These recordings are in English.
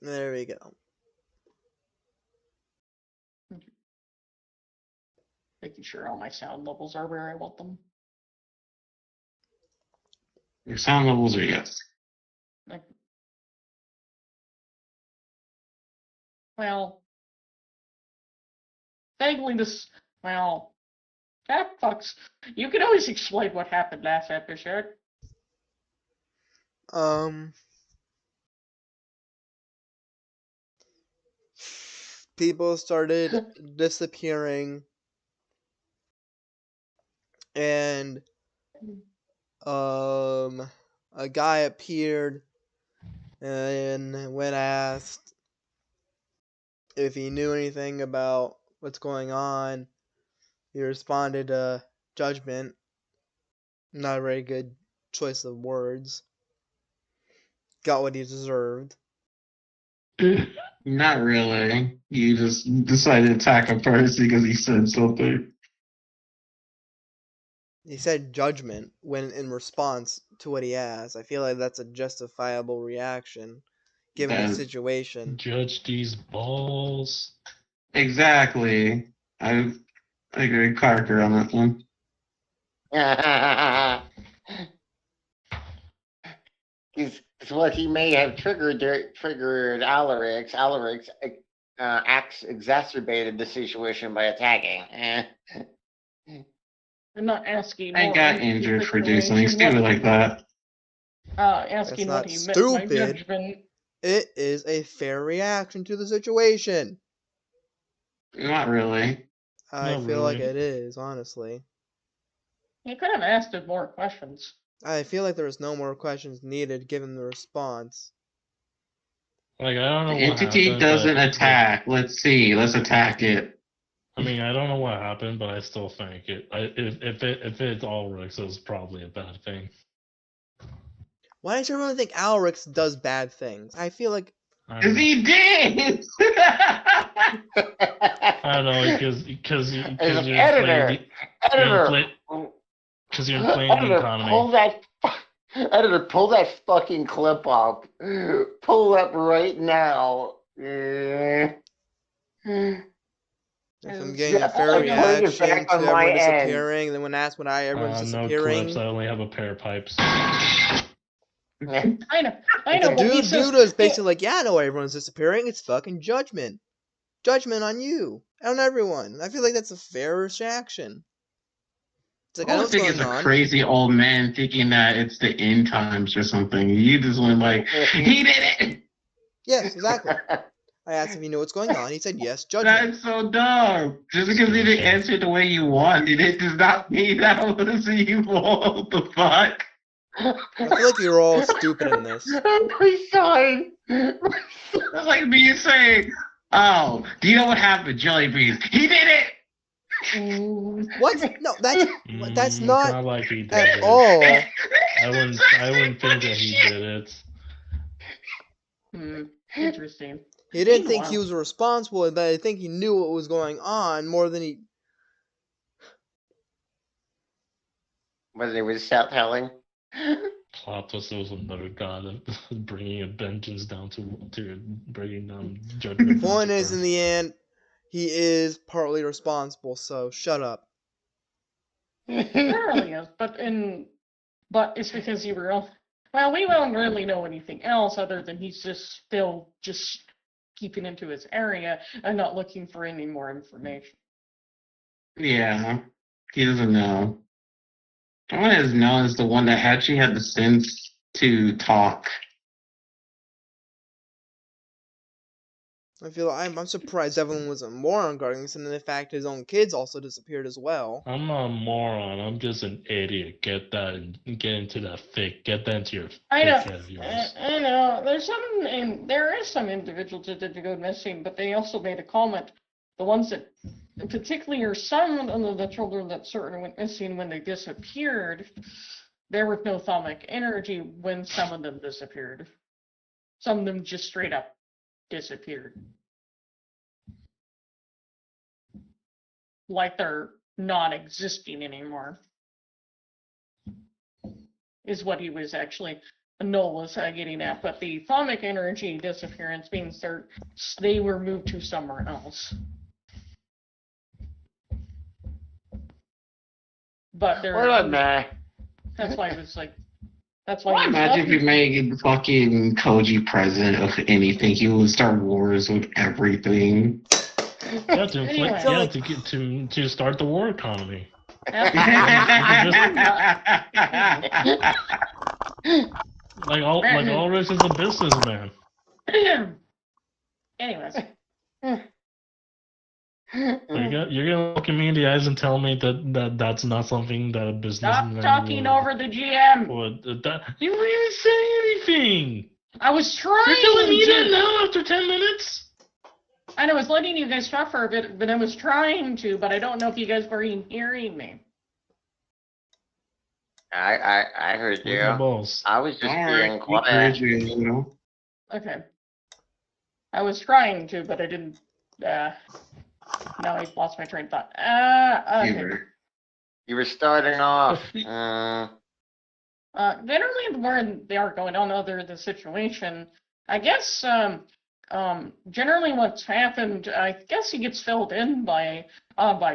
There we go. Making sure all my sound levels are where I want them. Your sound levels are yes. Like, well, vaguely that fucks. You can always explain what happened last episode. People started disappearing, and a guy appeared, and when asked if he knew anything about what's going on, he responded, judgment. Not a very good choice of words. Got what he deserved. Not really. You just decided to attack a person because he said something. He said judgment when in response to what he asked. I feel like that's a justifiable reaction, given the situation. Judge these balls. Exactly. I agree with Carter on that one. Because what he may have triggered Alarix. Alarix exacerbated the situation by attacking. I'm not asking. I got injured for doing something stupid like that. Asking That's what he not meant by stupid. judgment. It is a fair reaction to the situation. Not really. I Not feel like really. it is, honestly. He could have asked him more questions. I feel like there's no more questions needed given the response. Like, I don't know The what entity happened, doesn't but- attack. Let's see. Let's attack it. I mean, I don't know what happened, but I still think if it's Ulrich, it's probably a bad thing. Why does everyone think Alrix does bad things? I feel like I Because don't know. he did! I don't know, because you're editor, because you're inflating the editor, economy. Editor, pull that fucking clip up. Pull it up right now. if I'm getting a fair I'm putting it reaction back to on my everyone end. disappearing, and then when asked why everyone's No disappearing, clips. I only have a pair of pipes. I know, the but he says, dude was basically like, yeah, I know why everyone's disappearing. It's fucking judgment. Judgment on you. On everyone. I feel like that's a fair reaction. It's like, I know I what's think going it's a on. crazy old man thinking that it's the end times or something. You just went like, he did it! Yes, exactly. I asked if he knew what's going on. He said yes, judgment. That's so dumb. Just because he didn't answer the way you wanted, it does not mean that was evil. What the fuck? I feel like you're all stupid in this. My son. That's like me saying, oh, do you know what happened, Jelly Beans? He did it! What? No, that's It's not not like he did at it. all. I wouldn't think that he did it. Interesting. He didn't think he Meanwhile- was responsible, but I think he knew what was going on more than he. Whether he was telling. Plot twist, there was another god of bringing a vengeance down to bringing down judgment. Point is, in the end, he is partly responsible. So shut up. Apparently is, but it's because you were. Well, we won't really know anything else other than he's just still just keeping into his area and not looking for any more information. Yeah, he doesn't know. The one that is known is the one that actually had the sense to talk. I feel I'm surprised everyone was a moron regarding this, and the fact his own kids also disappeared as well. I'm not a moron. I'm just an idiot. Get that and get into that thick. Get that into your I know. thick head of yours. I know. There is some individuals that did go missing, but they also made a comment. The ones that, particularly, are some of the children that certainly went missing when they disappeared. There was no thaumic energy when some of them disappeared. Some of them just straight up disappeared. Like they're not existing anymore. Is what he was actually Null was getting at, but the thaumic energy disappearance means they were moved to somewhere else. But they're. What up, man? That's why it was like. That's Well, why. imagine if you made fucking Koji president of anything, he would start wars with everything. Yeah, to Anyway. inflict, yeah, to get to start the war economy. Like all Rich is a businessman. Anyways. You're gonna look at me in the eyes and tell me that's not something that a businessman. Stop talking over the GM. You didn't even say anything. I was trying. You're telling me that now after 10 minutes. And I was letting you guys talk for a bit, but I was trying to, but I don't know if you guys were even hearing me. I heard you. My balls. I was just being Alright, quiet. you know. Okay. I was trying to, but I didn't. Now I lost my train of thought. Okay. You were starting off. Generally, where they are going on, other the situation, I guess. Generally, what's happened, I guess he gets filled in by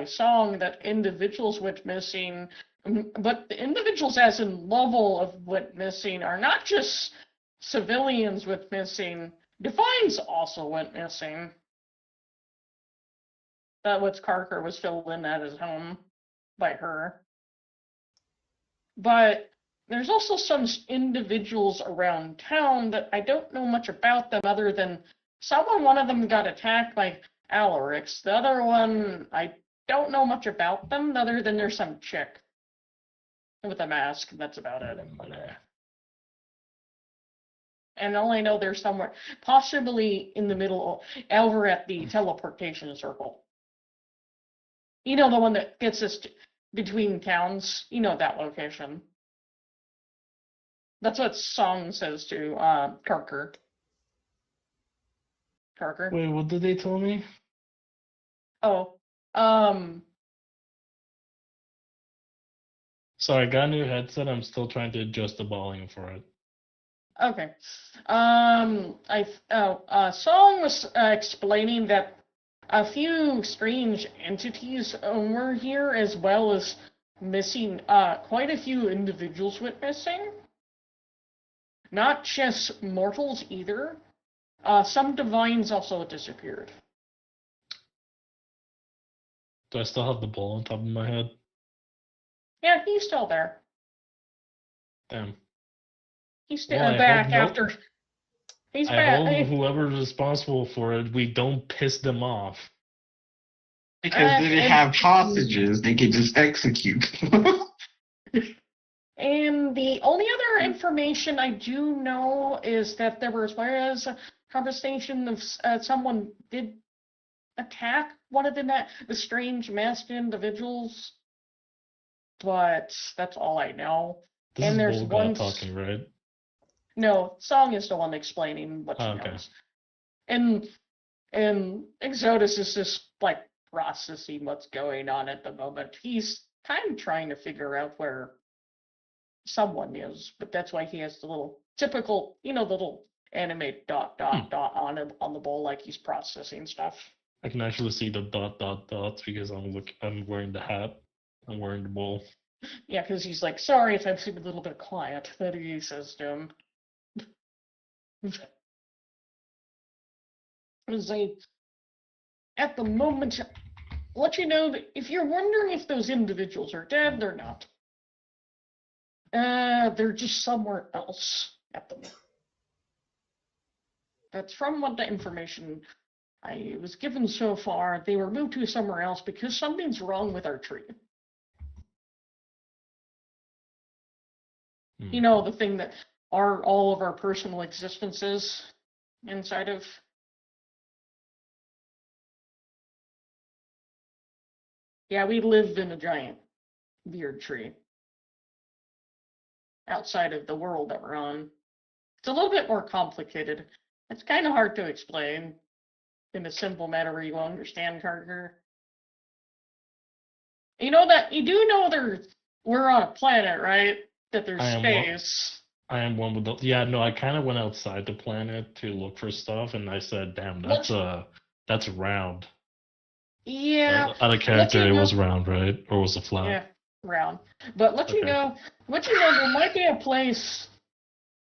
song that individuals went missing, but the individuals, as in level of went missing, are not just civilians went missing. Divines also went missing. That what Carker was filled in at his home by her. But there's also some individuals around town that I don't know much about them other than one of them got attacked by Alarix. The other one, I don't know much about them other than there's some chick with a mask. That's about it. And all I know they're somewhere, possibly in the middle, over at the teleportation circle. You know, the one that gets us between towns. You know that location. That's what Song says to Carker. Carker? Wait, what did they tell me? Oh, Sorry, I got a new headset. I'm still trying to adjust the volume for it. okay. Song was explaining that a few strange entities were here, as well as missing. Quite a few individuals went missing. Not just mortals either. Some divines also disappeared. Do I still have the ball on top of my head? Yeah, he's still there. Damn. He's still Well, back after. He's I back. hope whoever's responsible for it, we don't piss them off. Because they didn't have hostages, they could just execute. And the only other information I do know is that there was a conversation of someone did attack one of the strange masked individuals, but that's all I know. This And is there's Volga one talking, right? No, Song is the one explaining what she Okay. knows. And Exodus is just like processing what's going on at the moment. He's kind of trying to figure out where someone is, but that's why he has the little typical, the little anime dot on the bowl, like he's processing stuff. I can actually see the dots because I'm wearing the hat. I'm wearing the bowl. Yeah, because he's like, sorry if I seem a little bit quiet, that he says to him. At the moment, let you know that if you're wondering if those individuals are dead, they're not. They're just somewhere else at the moment. That's from what the information I was given so far. They were moved to somewhere else because something's wrong with our tree. You know, the thing that are all of our personal existences inside of. Yeah, we live in a giant weird tree outside of the world that we're on. It's a little bit more complicated. It's kind of hard to explain in a simple manner where you understand, Carter. You know that you do know we're on a planet, right? That there's space. I am one with the. Yeah, no, I kind of went outside the planet to look for stuff, and I said, "Damn, that's round." Yeah, Out of let character, you it know. was round, right? Or was it flat? Yeah, round. But let you Okay. know, there might be a place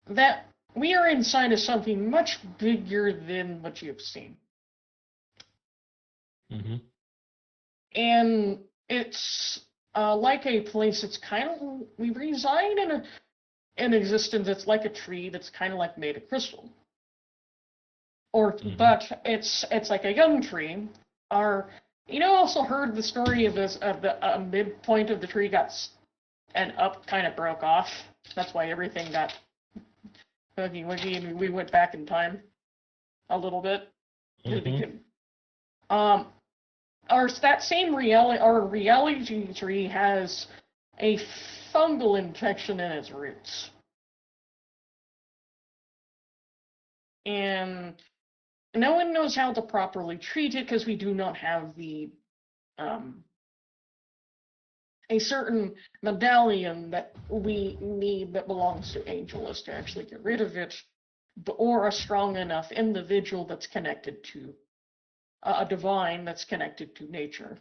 that we are inside of something much bigger than what you've seen. Mm-hmm. And it's like a place. It's kind of, we reside in an existence. It's like a tree that's kind of like made of crystal. But it's like a young tree. Also heard the story of the midpoint of the tree and up kind of broke off. That's why everything got huggy wuggy, and we went back in time a little bit. Mm-hmm. That same reality, our reality tree has a fungal infection in its roots, and no one knows how to properly treat it because we do not have a certain medallion that we need that belongs to Angelus to actually get rid of it, or a strong enough individual that's connected to a divine that's connected to nature.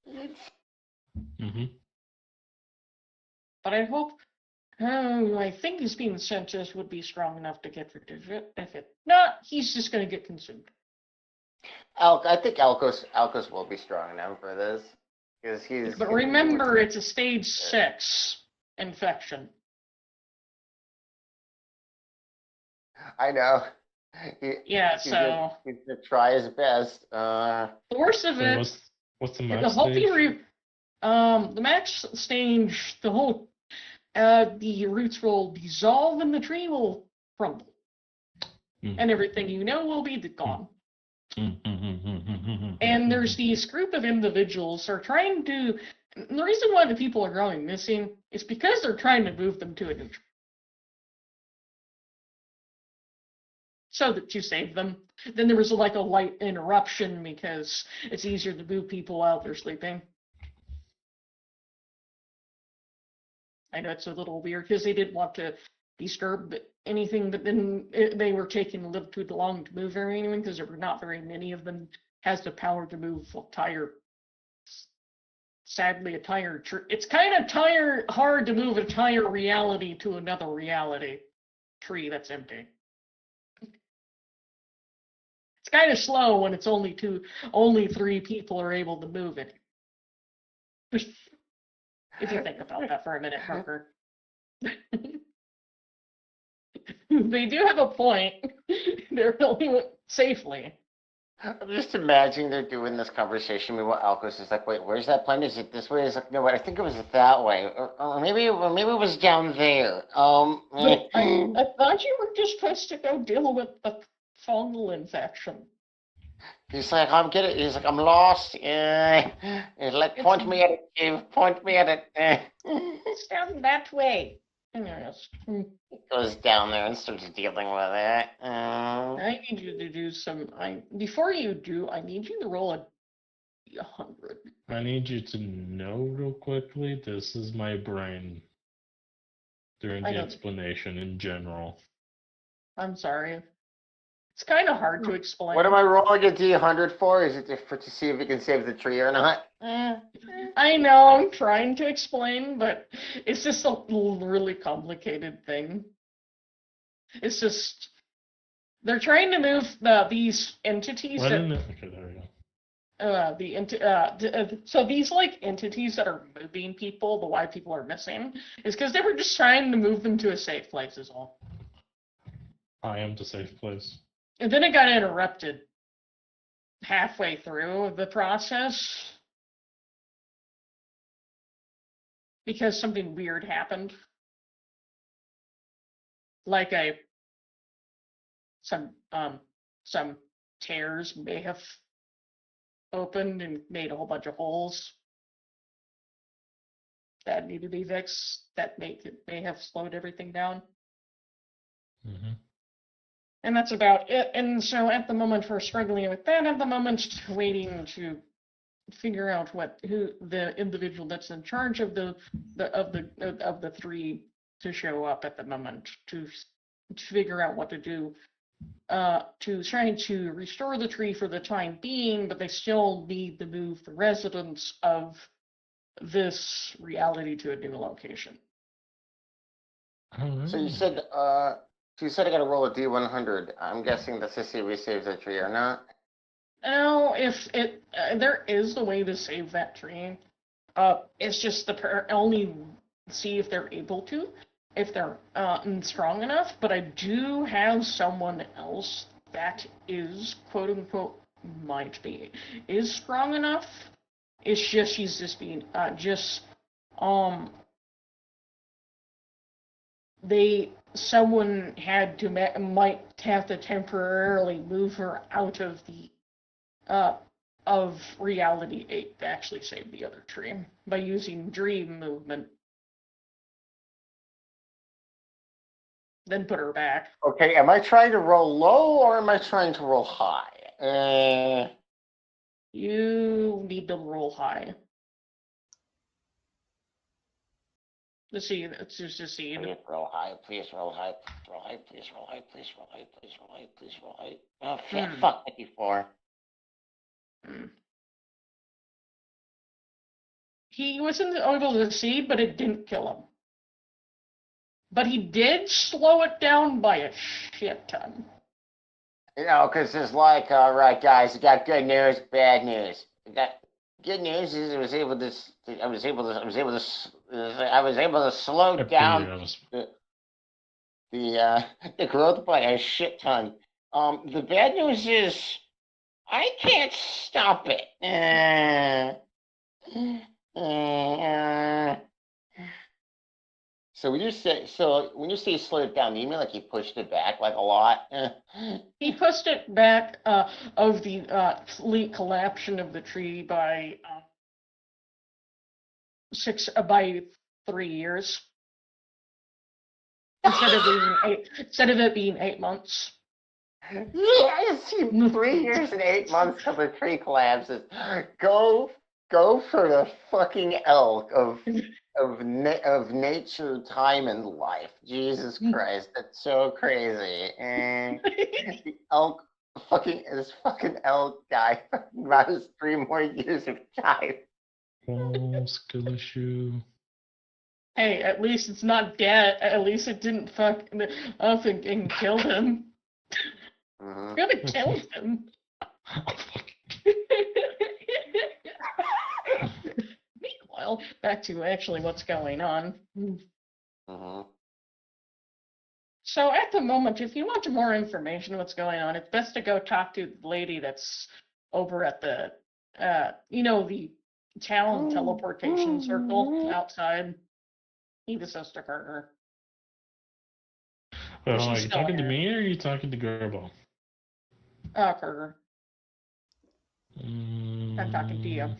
Mm-hmm. But I think his being sent to us would be strong enough to get rid of it. If it not, he's just going to get consumed. I think Alcos will be strong enough for this. But remember, it's a stage 6 infection. I know. He's gonna try his best. The worst of it. What's the max stage? The max stage, the roots will dissolve and the tree will crumble, and everything will be gone. And there's these group of individuals are trying to. The reason why the people are going missing is because they're trying to move them to a new tree, so that you save them. Then there was a light interruption because it's easier to move people while they're sleeping. I know it's a little weird because they didn't want to disturb anything, but then they were taking a little too long to move anyone because there were not very many of them. Has the power to move sadly, it's kind of hard to move a entire reality to another reality tree that's empty. It's kind of slow when it's only 3 people are able to move it. If you think about that for a minute, Parker. They do have a point. They're really safely. I'm just imagining they're doing this conversation. Meanwhile, Alcos is like, "Wait, where's that planet? Is it this way?" It's like, "No, wait, I think it was that way, or maybe it was down there." I thought you were just supposed to go deal with the fungal infection. He's like, He's like, "I'm lost." He's like, "Point me at it, Dave. Point me at it." It's down that way. Yes. He goes down there and starts dealing with it. I need you to do some. Before you do, I need you to roll a 100. I need you to know real quickly. This is my brain during the explanation in general. I'm sorry. It's kind of hard to explain. What am I rolling a D100 for? Is it to see if we can save the tree or not? I know, I'm trying to explain, but it's just a really complicated thing. It's just they're trying to move these entities. Okay, there we go. So these entities that are moving people, the why people are missing, is because they were just trying to move them to a safe place is all. I am the safe place. And then it got interrupted halfway through the process because something weird happened. Like some tears may have opened and made a whole bunch of holes that need to be fixed. That may have slowed everything down. Mm-hmm. And that's about it. And so at the moment we're struggling with that. At the moment, waiting to figure out who the individual that's in charge of the three to show up at the moment to figure out what to do to try to restore the tree for the time being, but they still need to move the residents of this reality to a new location. So you said I got to roll a D100. I'm guessing that's to see if we save the tree or not. Now, if it there is a way to save that tree, it's just only see if they're able to, if they're strong enough. But I do have someone else that is quote unquote is strong enough. It's just she's just being someone might have to temporarily move her out of the of reality 8 to actually save the other tree by using dream movement. Then put her back. Okay, am I trying to roll low or am I trying to roll high? You need to roll high. Let's see. Let's just see. Please roll high, please roll high, roll high, please roll high, please roll high, please roll high, please roll high. Oh shit, fuck 54. He wasn't able to see, but it didn't kill him. But he did slow it down by a shit ton. You know, because it's like, all right, guys, I got good news, bad news. Good news is I was able to slow down the growth by a shit ton. The bad news is I can't stop it. So when you say he slowed it down, you mean like he pushed it back like a lot? He pushed it back of the complete collapse of the tree by 3 years instead of it being 8 months. Yeah, I see 3 years and 8 months till the tree collapses. Go for the fucking elk of nature, time, and life. Jesus Christ, that's so crazy. The elk, this fucking elk guy got us 3 more years of time. Oh, skill issue. Hey, at least it's not dead. At least it didn't fuck up and kill him. Mm-hmm. Gonna kill him. Meanwhile, back to actually what's going on. Mm-hmm. So at the moment, if you want more information on what's going on, it's best to go talk to the lady that's over at the, the Talon teleportation circle outside. He was Sister Carter. Well, are you talking to me or are you talking to Gerbo? Carter. I'm talking to you.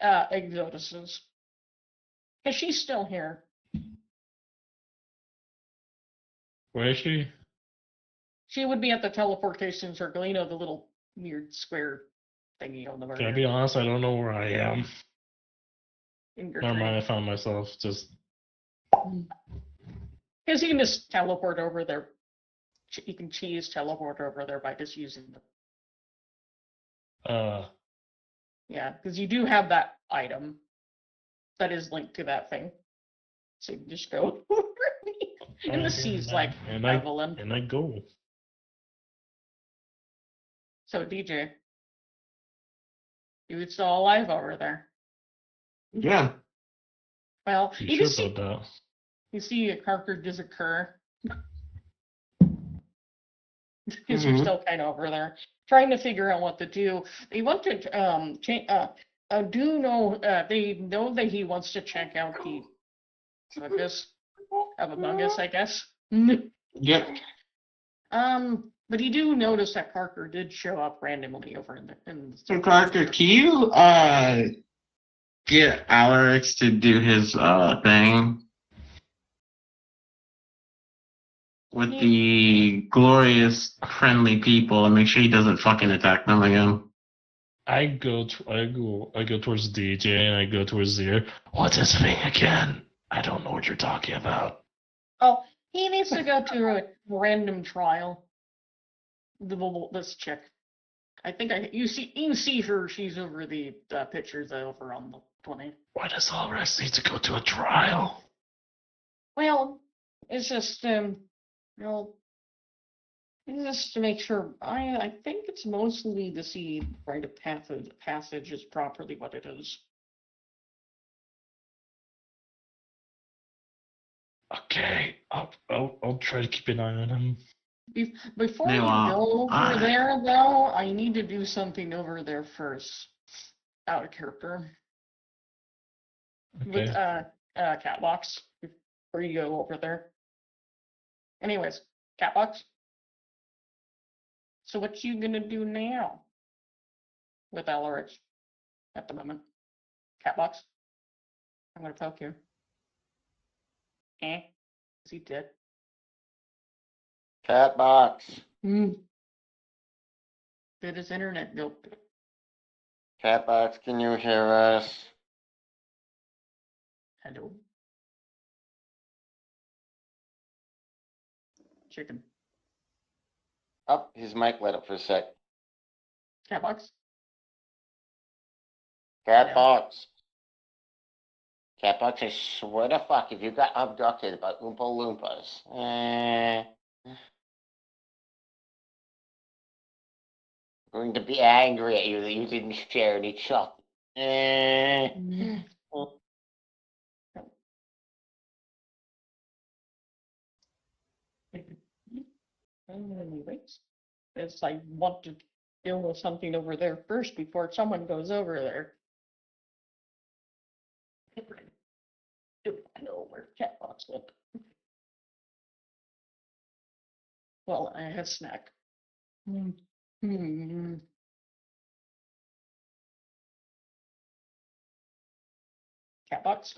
Exodus's. Because she's still here. Where is she? She would be at the teleportation circle, the little weird square thingy on the Can I be honest? I don't know where I am. Never mind, I found myself just. Because you can just teleport over there. You can teleport over there by just using the. Yeah, because you do have that item that is linked to that thing. So you can just go over and the sea's like prevalent. And I go. So DJ, you still alive over there? Yeah. Well, you can see about that? You see a Carter disoccur. Because you're still kind of over there trying to figure out what to do. They want to they know that he wants to check out the fungus of Among Us, I guess. Yep. But you do notice that Parker did show up randomly over in the. So Parker, can you get Alex to do his thing with the glorious friendly people and make sure he doesn't fucking attack them again? I go towards DJ and I go towards the ear. What's his thing again? I don't know what you're talking about. Oh, he needs to go to a random trial. This chick. I think you can see her. She's over the pictures over on the 20. Why does Alvarez need to go to a trial? Well, it's just you know, it's just to make sure. I think it's mostly to see rite of passage is properly what it is. Okay, I'll try to keep an eye on him. Before we Meanwhile, go over there, though, I need to do something over there first. Out of character. Okay. With Catbox. Before you go over there. Anyways, Catbox. So what you gonna do now? With Elrich at the moment. Catbox. I'm gonna poke you. Is he dead? Catbox. Did his internet go? Catbox, can you hear us? Hello. Chicken. Oh, his mic lit up for a sec. Catbox. Catbox. Catbox, I swear to fuck, if you got abducted by Oompa Loompas, I'm going to be angry at you that you didn't share any chocolate. Anyways, it's I want to deal with something over there first before someone goes over there. I know where Catbox went. Well, I had a snack. Catbox?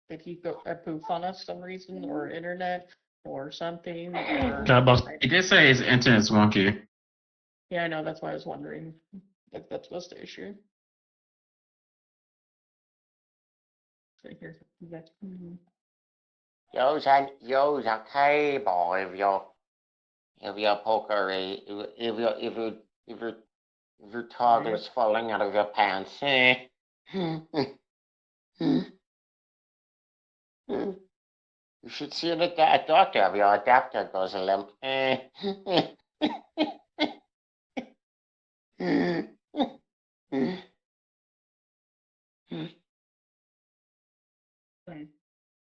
Did he go poof on us some reason, or internet, or something? Or Catbox. He did say his internet's wonky. yeah, I know. That's why I was wondering if that was the issue. So here's that. Use a cable if your poker if your toddler's falling out of your pants. You should see a doctor if your adapter goes limp.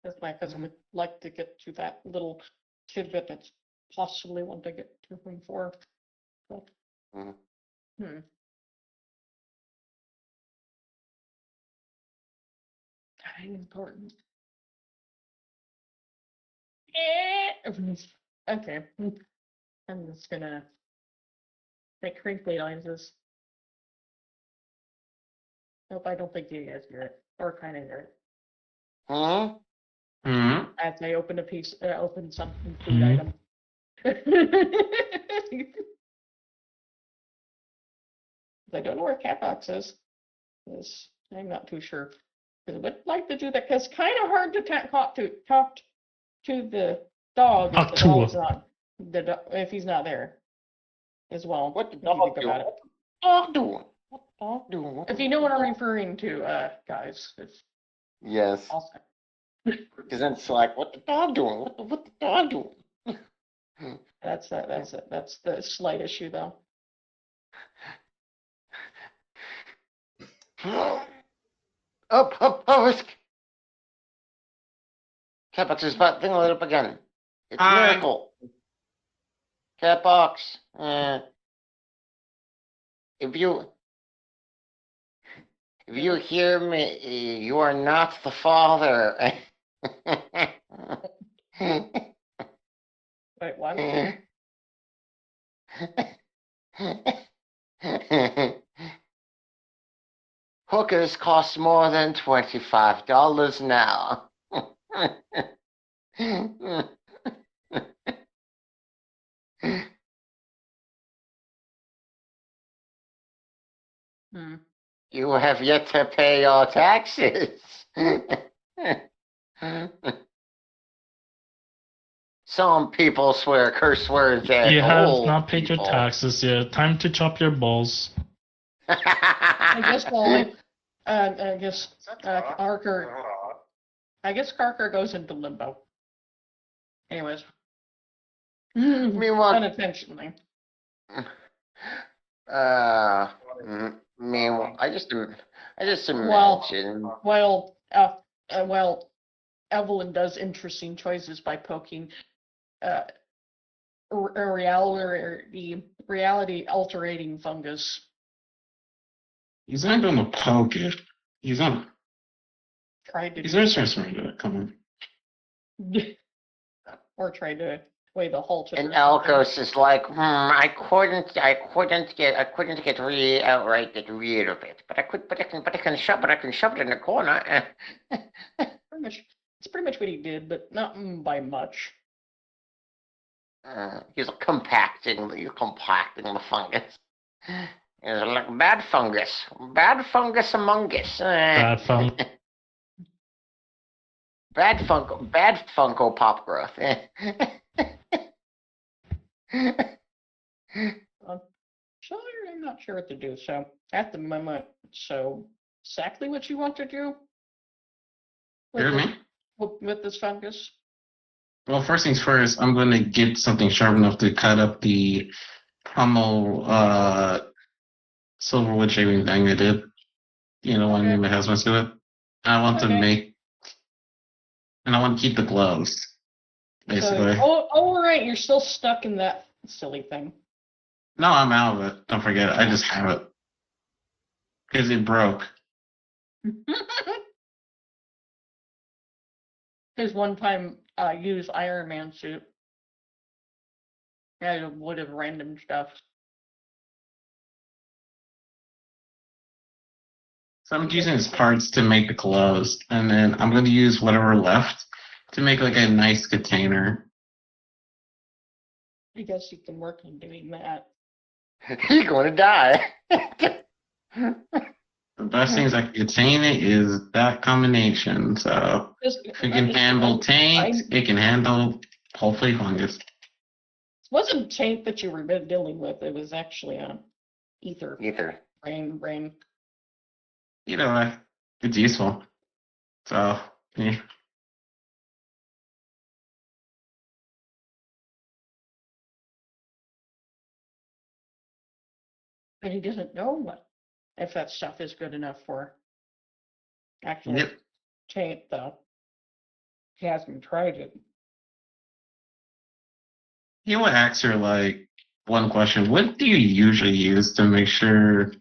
That's my because I would like to get to that little tidbit that's possibly one to get to him for. But, Mhm. Kind of important. Okay. I'm just gonna make crinkly noises. Nope, I don't think you guys hear it. Or kind of hear it. As I open open some food item. I don't know where Catbox is. I'm not too sure. I would like to do that because it's kind of hard to talk to the dog if the dog's not if he's not there as well. What the if you dog think doing? about it. What the dog doing? What the dog doing? If you know what I'm referring to, guys, it's Yes. awesome. Because then it's like, what the dog doing? What the dog doing? That's the slight issue though. Up, risk. Catbox is thing lit up again. It's a Hi. miracle. Catbox, if you hear me, you are not the father. Wait, what? Hookers cost more than $25 now. Hmm. You have yet to pay your taxes. Some people swear curse words at You have old not paid your people. taxes yet. Time to chop your balls. I guess I guess Carker. I guess Carker goes into limbo. Anyways. Meanwhile, Unintentionally. meanwhile, I just Well- imagine. Well, Evelyn does interesting choices by poking a reality altering fungus. He's not gonna poke it. He's not. Tried to He's do just trying to come on. or tried to wave a halt. And Elkos is like, I couldn't get outright get rid of it, but I can shove it in the corner. It's pretty much what he did, but not by much. He's compacting the fungus. It's like bad fungus among us. Bad fun. Bad Funko Pop growth. I'm not sure what to do. So at the moment, exactly what you want to do Hear me? with this fungus? Well, first things first, I'm gonna get something sharp enough to cut up the pommel silverwood shaving thing I did. You know, when I made my husband do it. I want to keep the gloves. Basically. Oh, right, you're still stuck in that silly thing. No, I'm out of it. Don't forget, I just have it. Because it broke. His one-time used Iron Man suit. Yeah, a wood of random stuff. So I'm using his parts to make the gloves, and then I'm going to use whatever left to make like a nice container. I guess you can work on doing that. He's going to die. The best things I can contain it is that combination. So if it can handle taint, it can handle hopefully fungus. It wasn't taint that you were dealing with. It was actually ether. Rain. Either way, it's useful. So, yeah. But he doesn't know if that stuff is good enough for actual taint, though. He hasn't tried it. You will ask her like one question. What do you usually use to make sure,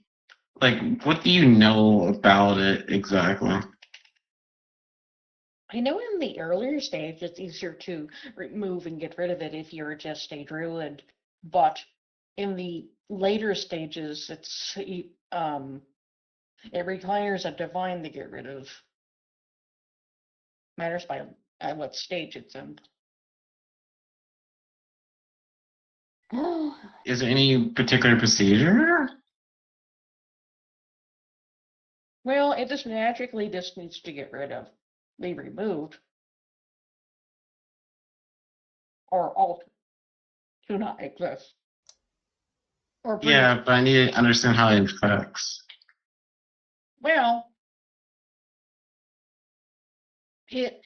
like, what do you know about it exactly? I know in the earlier stage it's easier to remove and get rid of it if you're just a druid, but in the later stages it requires a divine to get rid of. Matters by at what stage it's in. Is there any particular procedure? Well, it just magically needs to get rid of, be removed, or altered to not exist. Or Yeah, but I need to understand how it affects. Well, it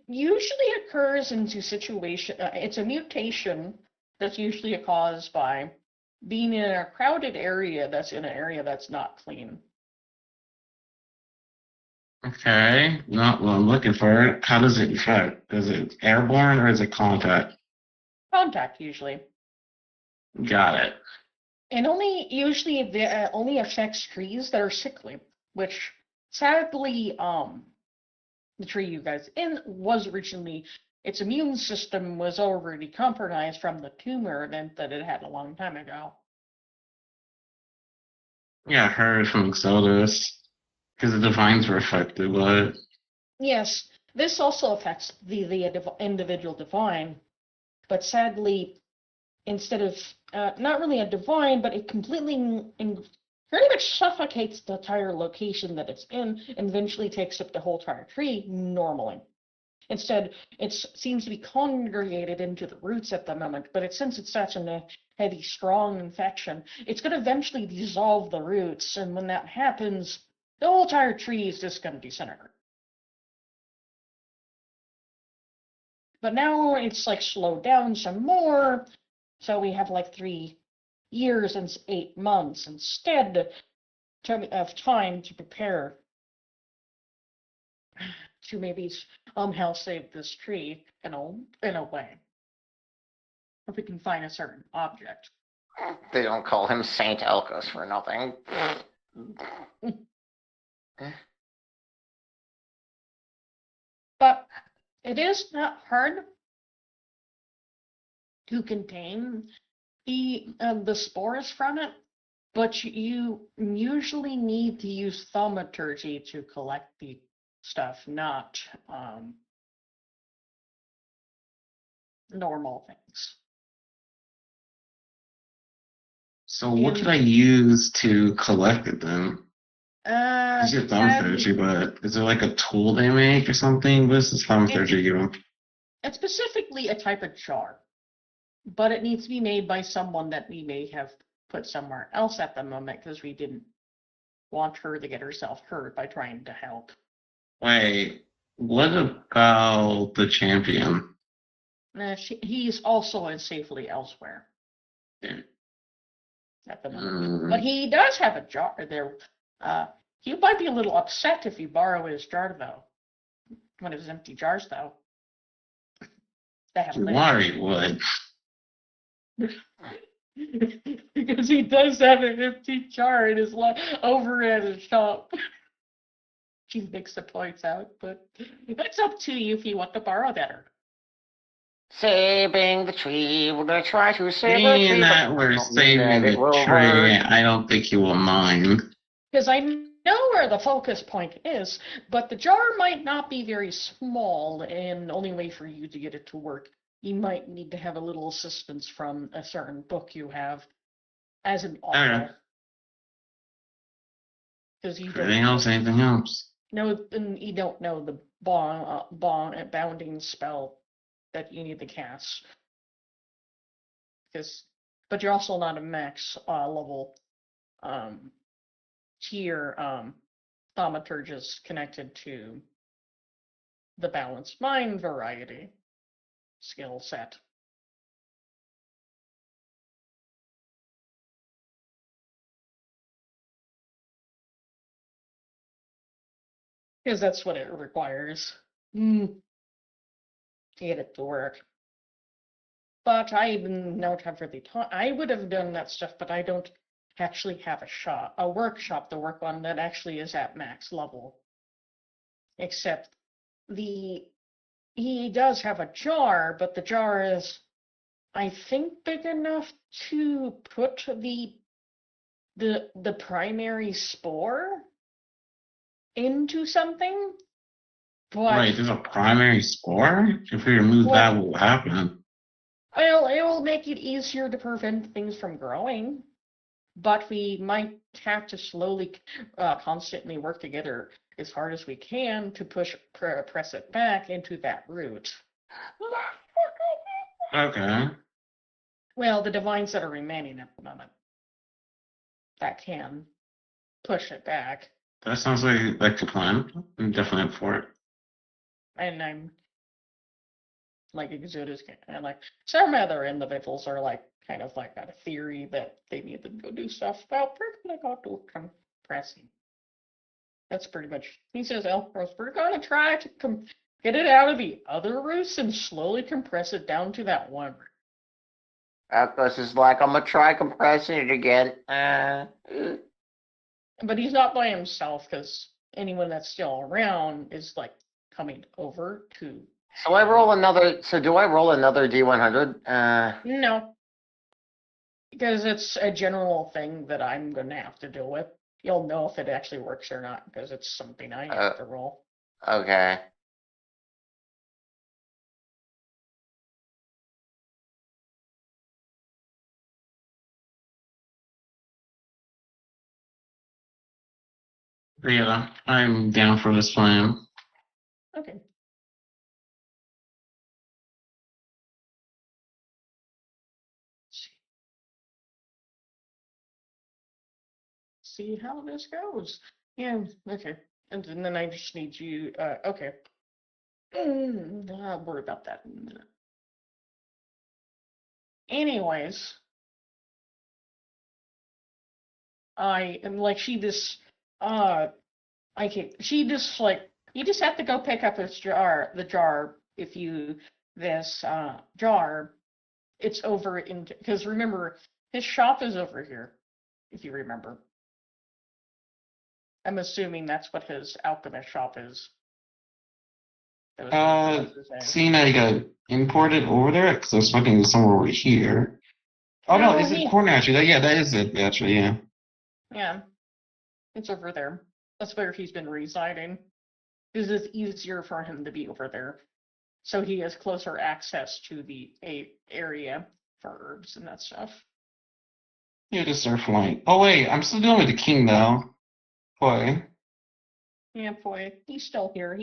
usually occurs into situation. It's a mutation that's usually caused by being in a crowded area that's in an area that's not clean. Okay, not what I'm looking for. How does it affect? Is it airborne or is it contact? Contact usually, Got it. and only affects trees that are sickly, which sadly, the tree you guys in was originally its immune system was already compromised from the tumor event that it had a long time ago. Yeah, I heard from Exodus. Because the divines were affected by it. Yes, this also affects the individual divine, but sadly, instead of not really a divine, but it completely pretty much suffocates the entire location that it's in and eventually takes up the whole entire tree normally. Instead, it seems to be congregated into the roots at the moment, but since it's such a heavy, strong infection, it's going to eventually dissolve the roots, and when that happens, the whole entire tree is just going to disintegrate. But now it's like slowed down some more, so we have like 3 years and 8 months instead of time to prepare to maybe somehow save this tree in a way. If we can find a certain object. They don't call him Saint Elkos for nothing. But it is not hard to contain the spores from it, but you usually need to use thaumaturgy to collect the stuff, not normal things. So what could I use to collect it then? Uh, You said thaumaturgy, but is there like a tool they make or something? What is this thaumaturgy you? It's specifically a type of jar, but it needs to be made by someone that we may have put somewhere else at the moment because we didn't want her to get herself hurt by trying to help. Wait, what about the champion? He's also safely elsewhere Yeah. at the moment. But he does have a jar there. He might be a little upset if you borrow his jar, though. One of his empty jars, though. They have Worry would. Because he does have an empty jar in his over at his shop. She makes the points out, but it's up to you if you want to borrow that or not. Saving the tree. We're gonna try to save the Being tree. that we're saving the tree, I don't think you will mind. Because I know where the focus point is, but the jar might not be very small, and the only way for you to get it to work, you might need to have a little assistance from a certain book you have as an author. Because you anything else? No, you don't know the bounding spell that you need to cast. But you're also not a max level tier thaumaturgist connected to the balanced mind variety skill set. Because that's what it requires to get it to work. But I don't have really I would have done that stuff, but I don't actually have a workshop to work on that actually is at max level. Except he does have a jar, but the jar is, I think, big enough to put the primary spore into something. But Right, there's a primary spore? If we remove that, what will happen? Well, it will make it easier to prevent things from growing, but we might have to slowly, constantly work together as hard as we can to press it back into that root. Okay. Well, the divines that are remaining at the moment that can push it back. That sounds like a plan. I'm definitely up for it. And I'm like Exodus, and like some other individuals are like kind of like got a theory that they need to go do stuff. Well, we're gonna go do compressing. That's pretty much. He says, Elros, we're gonna try to get it out of the other roots and slowly compress it down to that one root. Elkos is like, I'm gonna try compressing it again. But he's not by himself because anyone that's still around is like coming over to. So do I roll another D100? No. Because it's a general thing that I'm going to have to deal with. You'll know if it actually works or not because it's something I have to roll. Okay. Yeah, I'm down for this plan. Okay. See how this goes. Yeah, okay. And then I just need you, okay. I'll worry about that in a minute. Anyways, I am like, she just like, you just have to go pick up the jar, this jar, it's over because remember, his shop is over here, if you remember. I'm assuming that's what his alchemist shop is. That was his name. Seeing I got imported over there, because I was fucking somewhere over here. Oh no, is it corner actually? Yeah, that is it actually, yeah. Yeah, it's over there. That's where he's been residing. Because it's easier for him to be over there. So he has closer access to the area for herbs and that stuff. Yeah, just start flying. Oh wait, I'm still dealing with the king though. Boy. Yeah, boy, he's still here.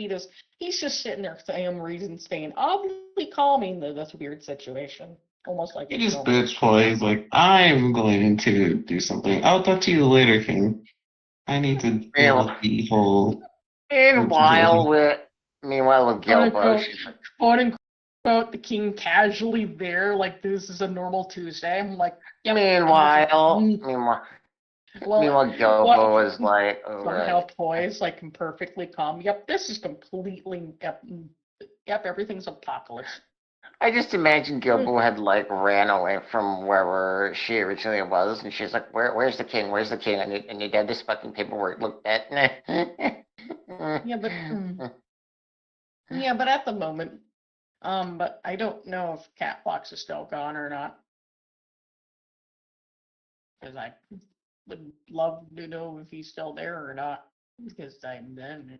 He's just sitting there for some reason staying oddly calming this weird situation. Almost like He it's just normal. bitch plays like, I'm going to do something. I'll talk to you later, king. I need to deal with the whole... Meanwhile, with Gilbo, she's like, Quote unquote, the king casually there, like this is a normal Tuesday. I'm like, yep. meanwhile, Gilbo was like, somehow poised, like perfectly calm. Yep, this is completely, yep, everything's apocalypse. I just imagine Gilbo had like ran away from wherever she originally was, and she's like, "Where's the king? Where's the king? I need to have this fucking paperwork looked at." Yeah, but at the moment, but I don't know if Catbox is still gone or not, because I would love to know if he's still there or not, because I'm then.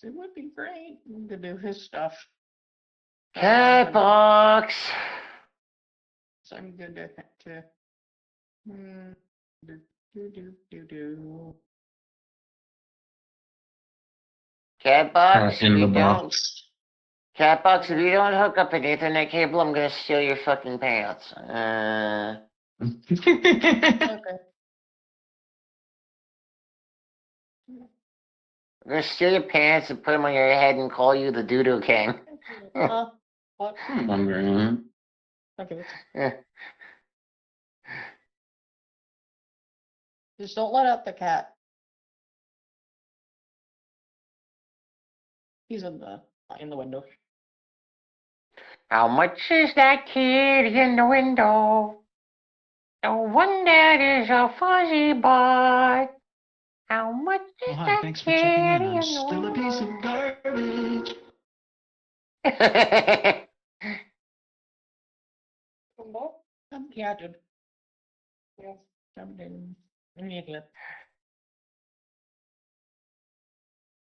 It would be great to do his stuff. Catbox. So I'm good to Catbox, in the box. Catbox, if you don't hook up an Ethernet cable, I'm gonna steal your fucking pants. Okay. I'm gonna steal your pants and put them on your head and call you the Doo-Doo King. What? I'm wondering. Okay. Yeah. Just don't let out the cat. He's in the window. How much is that kid in the window? The one that is a fuzzy boy. How much is Hi, that thanks for kid checking in. in I'm the still a piece of window? garbage. Yeah, dude. Yeah, I'm an idiot.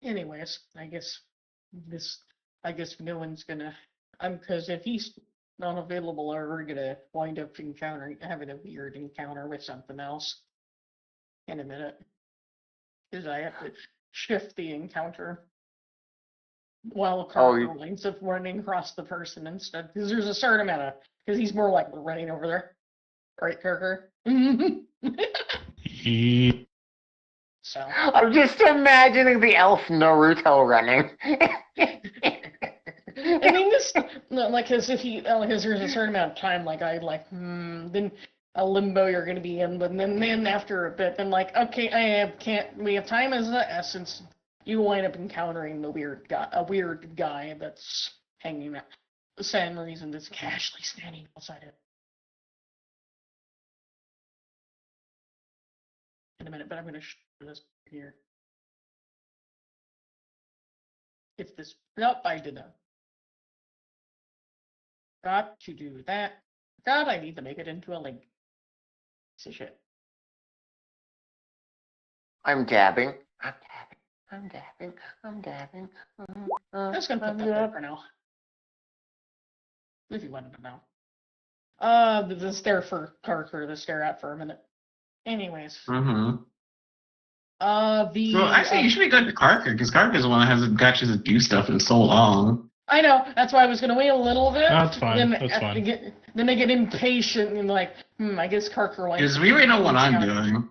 Anyways, I guess no one's gonna. Because if he's not available, we're gonna wind up having a weird encounter with something else in a minute. Because I have to shift the encounter while Carter winds up running across the person instead. Because there's a certain amount of. Because he's more likely running over there. Right, Carter? So. I'm just imagining the elf Naruto running. I mean, this like because because there's a certain amount of time, like then a limbo you're going to be in, but then after a bit, then like okay, we have time as the essence. You wind up encountering a weird guy that's hanging out. The same reason that's casually standing outside it. In a minute, but I'm going to show this here. If this, nope, I did not. Got to do that. God, I need to make it into a link. Piece of shit. I'm dabbing. I'm dabbing. I'm just gonna put that there for now. If you wanted to know. Just there for Carter to stare at for a minute. Anyways. Well, actually, you should be good to Carker, because Carker's the one that hasn't got you to do stuff in so long. I know. That's why I was gonna wait a little bit. That's fine. Then That's fine. Then I get impatient and like, I guess Carker wants. Because we already know what I'm doing.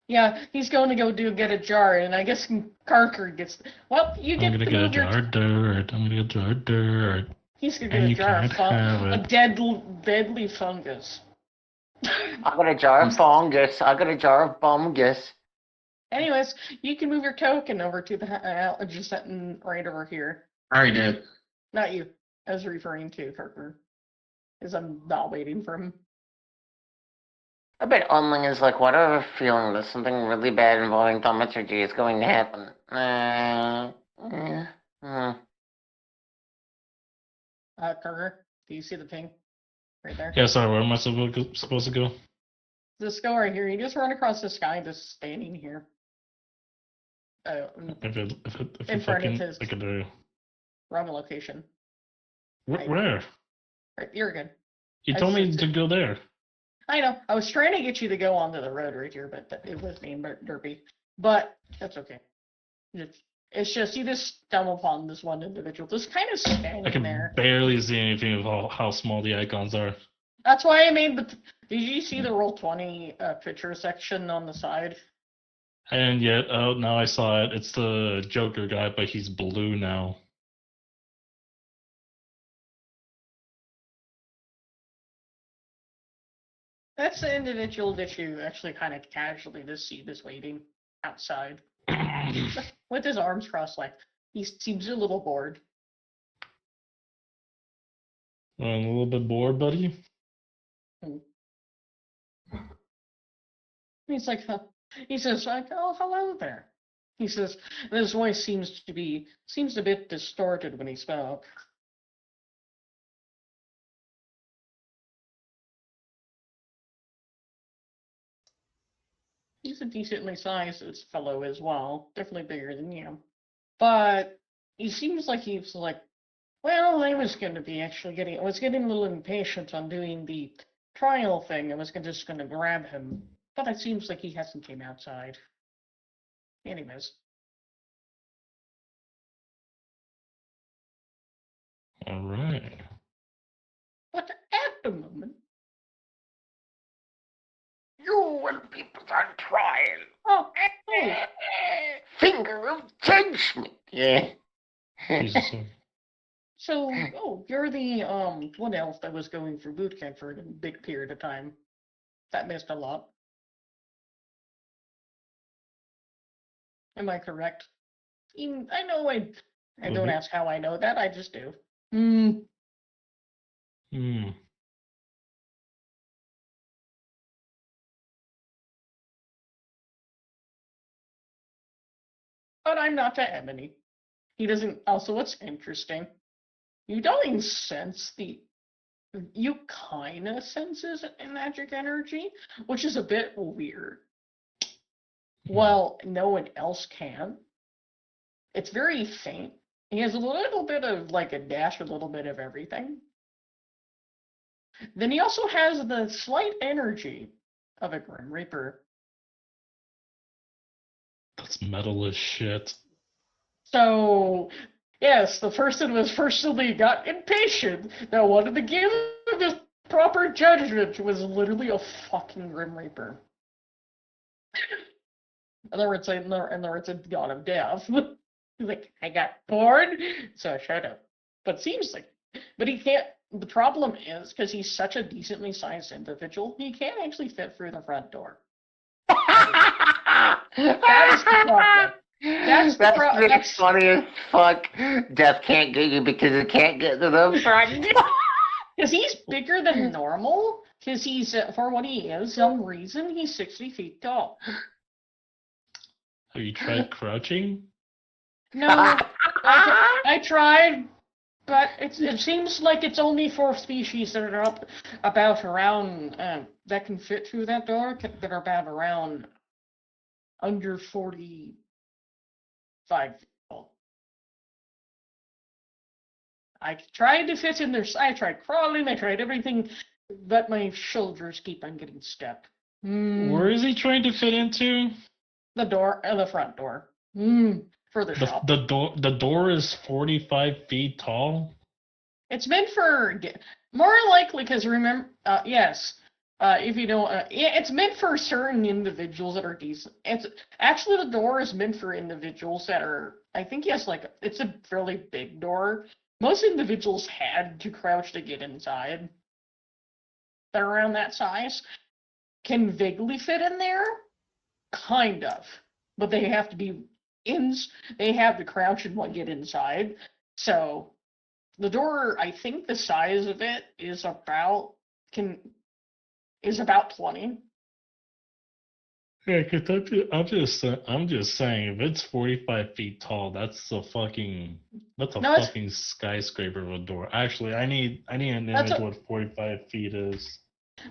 Yeah, he's going to go get a jar, and I guess Carker gets. Well, you get I'm gonna to get a move your. jar of dirt. I'm gonna get a jar of dirt. He's gonna And get a you jar of can't have a it. deadly fungus. I got a jar of fungus. I got a jar of fungus. Anyways, you can move your token over to the allergy setting right over here. I already did. Not you. I was referring to Carter. Because I'm not waiting for him. I bet Onling is like, what are a feeling that something really bad involving thaumaturgy is going to happen? Carter, do you see the ping? Right there? Yeah, sorry, where am I supposed to go? Just go right here. You just run across the sky, just standing here. If In it front of fucking, his- I could do. Wrong location. Where? Right, you're good. You I told me see. to go there. I know. I was trying to get you to go onto the road right here, but it was being derpy. But that's okay. It's just you just stumble upon this one individual, just kind of I standing can there. barely see anything of how small the icons are. That's why I made the. Did you see the Roll20 picture section on the side? And yet, oh, now I saw it. It's the Joker guy, but he's blue now. That's the individual that you actually kind of casually just see this waiting outside with his arms crossed, like he seems a little bored. I'm a little bit bored, buddy. He's like, he says, like, oh, hello there. He says, and his voice seems a bit distorted when he spoke. He's a decently sized fellow as well, definitely bigger than you. But he seems like he's like, well, I was going to be actually I was getting a little impatient on doing the trial thing. I was just going to grab him, but it seems like he hasn't came outside. Anyways. All right. But at the moment, You will be put on trial. oh, Finger of judgment. Yeah. Jesus. so, you're the one elf that was going through boot camp for a big period of time. That missed a lot. Am I correct? I know I don't Mhm. ask how I know that, I just do. But I'm not to Ebony. He doesn't. Also, what's interesting, you don't sense you kind of senses magic energy, which is a bit weird. Well, no one else can. It's very faint. He has a little bit of like a dash, a little bit of everything. Then he also has the slight energy of a Grim Reaper. That's metal as shit. So, yes, the person was firstly got impatient that wanted to give this proper judgment was literally a fucking Grim Reaper. In other words, a god of death. He's like, I got bored, so I shut up. But he can't. The problem is, because he's such a decently sized individual, he can't actually fit through the front door. That is the problem. That's funny as fuck. Death can't get you because it can't get to the front. Because he's bigger than normal. Because he's, for what he is, some reason, he's 60 feet tall. Have you tried crouching? No, I tried, but it seems like it's only for species that are about around, that can fit through that door, that are about around under 45 feet tall. I tried to fit in there. I tried crawling. I tried everything, but my shoulders keep on getting stuck. Where is he trying to fit into? The door, the front door. For the shop. The door is 45 feet tall. It's meant for more likely because remember, yes. If you don't, it's meant for certain individuals that are decent. It's actually the door is meant for individuals that are. I think yes, like it's a fairly big door. Most individuals had to crouch to get inside. They're around that size. Can vaguely fit in there, kind of, but they have to be They have to crouch and get inside. So the door, I think the size of it is about 20. Yeah, cause I'm just saying, if it's 45 feet tall, that's a fucking skyscraper of a door. Actually, I need an image what 45 feet is.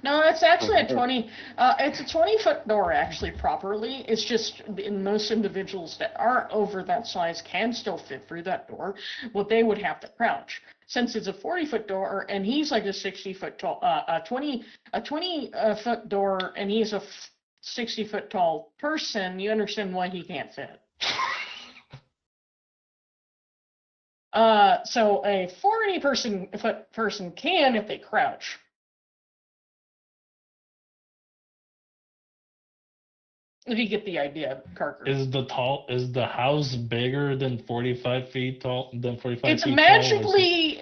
No, it's actually a 20. It's a 20-foot door actually properly. It's just most individuals that aren't over that size can still fit through that door. Well, they would have to crouch. Since it's a 40-foot door and he's like a 60-foot tall, a 20-foot door and he's a 60-foot tall person, you understand why he can't fit. So a 40-foot person can if they crouch. If you get the idea, Carker. Is the house bigger than 45 feet tall? It's magically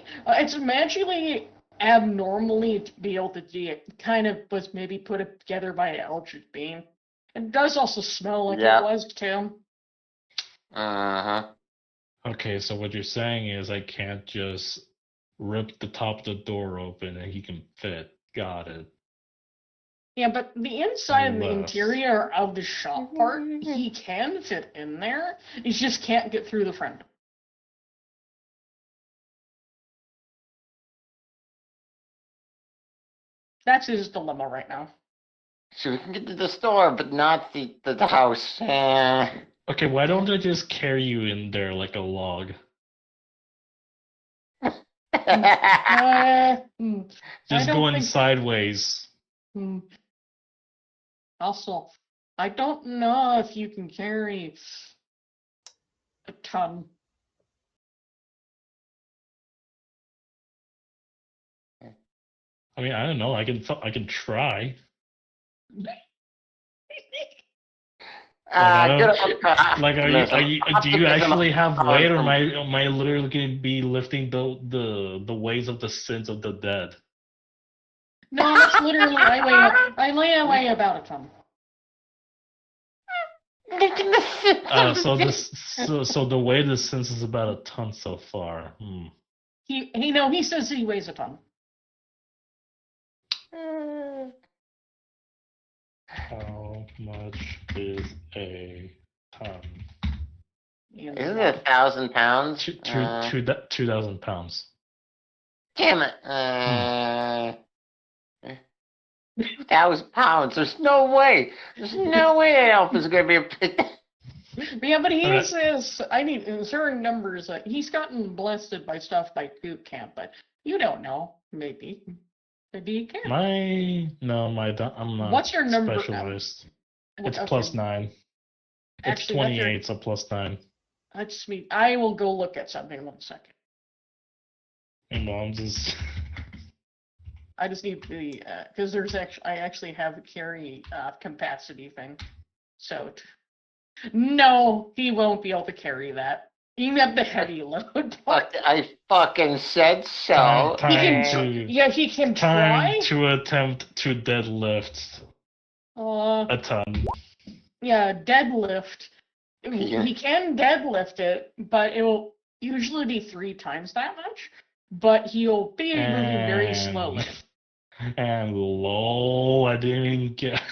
abnormally to be able to do it. Kind of was maybe put it together by an electric beam. It does also smell like it was too. Okay, so what you're saying is I can't just rip the top of the door open and he can fit. Got it. Yeah, but the inside and the interior of the shop part, he can fit in there. He just can't get through the front door. That's his dilemma right now. So we can get to the store, but not the house. Okay, why don't I just carry you in there like a log? Just going sideways. Also, I don't know if you can carry a ton. I mean, I don't know. I can try. Do you actually have weight, or am I literally going to be lifting the weights of the sins of the dead? No, that's literally I weigh about a ton. So the weight of the sins is about a ton so far. He says he weighs a ton. How much is a ton? Isn't it 1,000 pounds? 2,000 pounds. Damn it! 2,000 pounds. There's no way. There's no way that elf is going to be Yeah, but he says I need certain numbers. He's gotten blasted by stuff by boot camp, but you don't know. Maybe you can. I'm not. What's your number? Specialist. It's +9. It's 28, so +9. That's me. I will go look at something in 1 second. And Mom just. I just need the because I actually have a carry capacity thing. So no, he won't be able to carry that. Even at the heavy load. I fucking said so. He can try to attempt to deadlift a ton. Yeah, deadlift. He can deadlift it, but it will usually be 3 times that much. But he'll be moving very slowly. And lol, I didn't even get.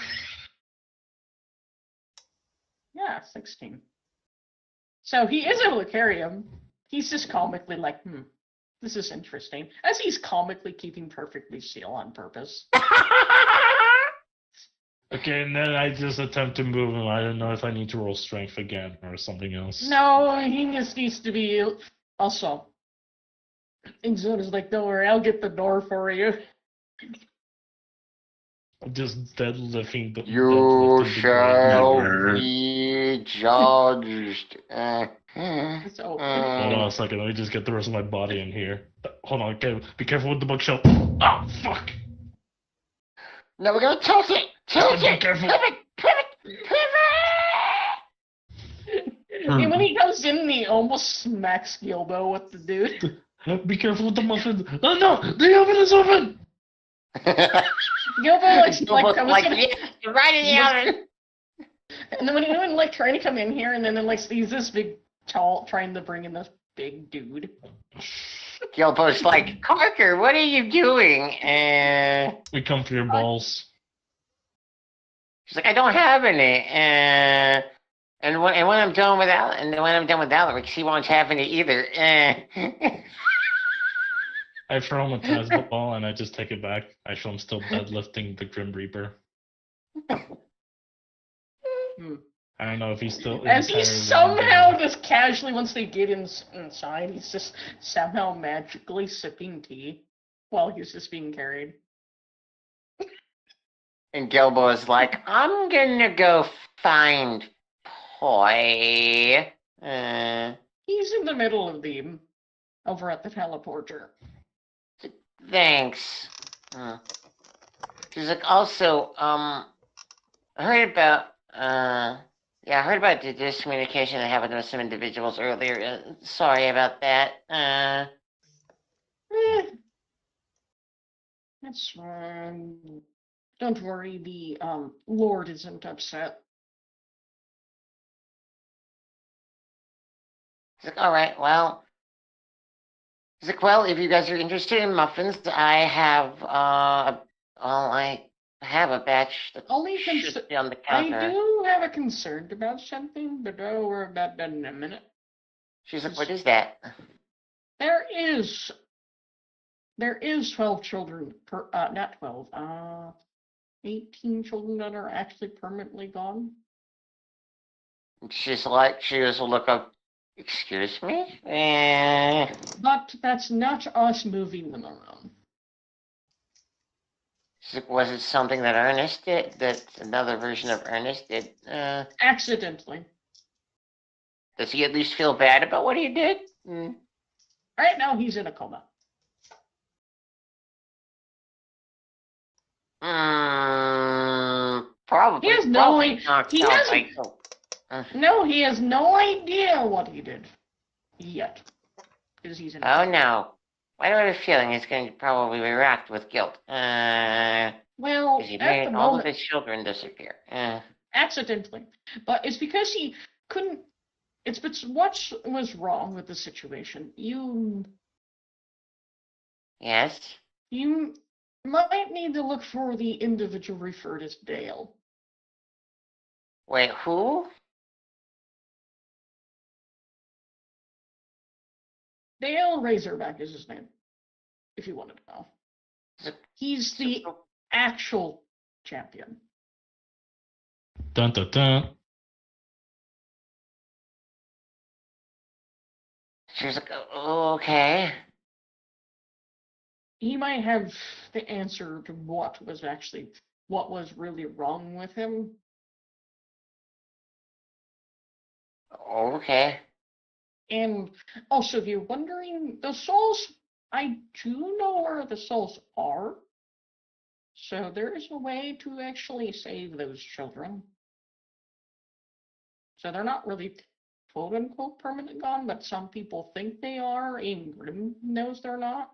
Yeah, 16. So he is able to carry him. He's just comically like, this is interesting. As he's comically keeping perfectly still on purpose. Okay, and then I just attempt to move him. I don't know if I need to roll strength again or something else. No, he just needs to be also. And Zona's like, don't worry, I'll get the door for you. Just deadlifting the You deadlifting the shall Never. be judged. So, Hold on a second, let me just get the rest of my body in here. Hold on, okay, be careful with the bookshelf. Oh, fuck! No, we're gonna tilt it! Tilt Be it! careful. Pivot! and when he comes in, he almost smacks Gilbo with the dude. Be careful with the muffin. Oh no, the oven is open! Gilbo Like, comes in, yeah, right in the oven! and then when he like trying to come in here, and then like sees this big tall trying to bring in this big dude. Gilbo's like, Parker, what are you doing? We come for your balls. She's like, I don't have any. And when I'm done with Alex, he won't have any either. I throw him a Taz ball and I just take it back. I show him still deadlifting the Grim Reaper. I don't know if he's still. As he somehow just casually, once they get inside, he's just somehow magically sipping tea while he's just being carried. And Gilbo is like, I'm gonna go find Poi. He's in the middle of them, over at the teleporter. Thanks. She's like, also, I heard about, I heard about the miscommunication that happened with some individuals earlier. Sorry about that. That's don't worry, the Lord isn't upset. He's like, all right, well. He's like, well, if you guys are interested in muffins, I have, I have a batch that Only should be on the I counter. do have a concern about something, but we're about done in a minute. She's like, what is that? There is 12 children per, not 12, 18 children that are actually permanently gone. She's like, she just look up, excuse me? But that's not us moving them around. She's like, was it something that Ernest did? That another version of Ernest did? Accidentally. Does he at least feel bad about what he did? Right now he's in a coma. Probably. He has no he has no idea what he did yet. Because he's in a Oh coma. no. Why do I have a feeling he's going to probably react with guilt? Well, Because he at made the all moment, of his children disappear. accidentally. But it's because he couldn't. It's what was wrong with the situation. Yes? You might need to look for the individual referred as Dale. Wait, who? Dale Razorback is his name, if you wanted to know. He's the actual champion. Dun dun dun. She was like, oh, okay. He might have the answer to what was really wrong with him. Okay. And also, if you're wondering, the souls, I do know where the souls are. So there is a way to actually save those children. So they're not really quote unquote permanent gone, but some people think they are, and Grim knows they're not.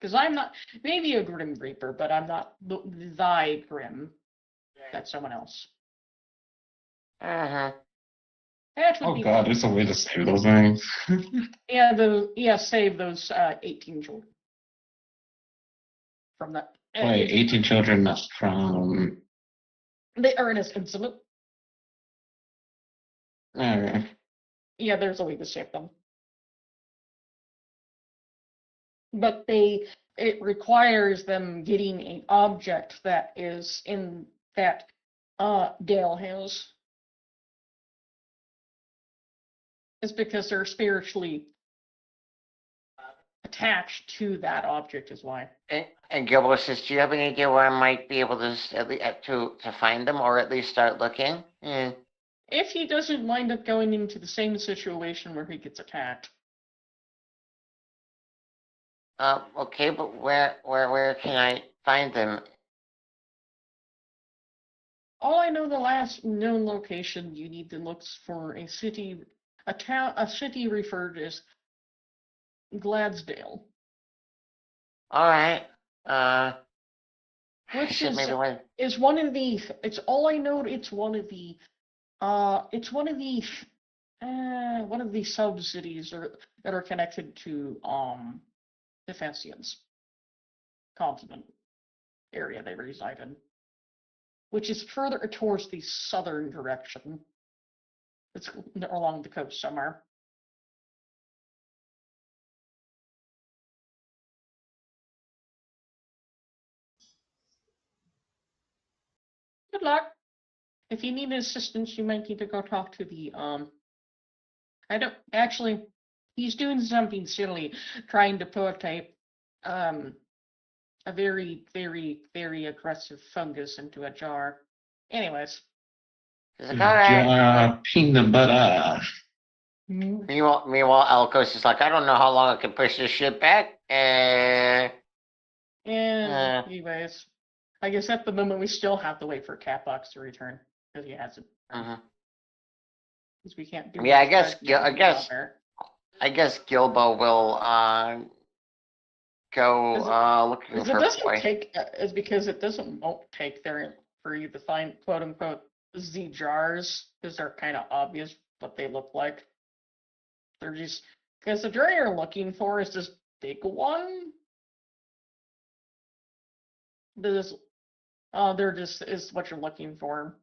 Because I'm not, maybe a Grim Reaper, but I'm not thy Grim. That's someone else. Uh-huh. That would Oh be god, there's a way to save those things. save those 18 children from that. Wait, 18 children from... The Ernest incident. Alright. Yeah, there's a way to save them. But it requires them getting an object that is in that Dale has. It's because they're spiritually attached to that object is why. And Gilbo says, do you have any idea where I might be able to at least to find them, or at least start looking? If he doesn't wind up going into the same situation where he gets attacked. Okay, but where can I find them? All I know, the last known location you need to look for a city referred as Gladsdale. All right. Which shit, is maybe when. is one of the. It's all I know. It's one of the. One of the sub-cities that are connected to Defensians continent area they reside in, which is further towards the southern direction. It's along the coast somewhere. Good luck. If you need assistance, you might need to go talk to the I don't actually. He's doing something silly, trying to put a very, very, very aggressive fungus into a jar. Anyways. He's like, all right. Peanut butter. Meanwhile, Alcos is like, I don't know how long I can push this shit back. Anyways, I guess at the moment we still have to wait for Catbox to return because he hasn't. Because we can't do. Yeah, I guess Gilbo will go looking for boy. Is because it won't take there for you to find quote unquote Z jars because they're kind of obvious what they look like. They're just because the jar you're looking for is this big one. They're just is what you're looking for.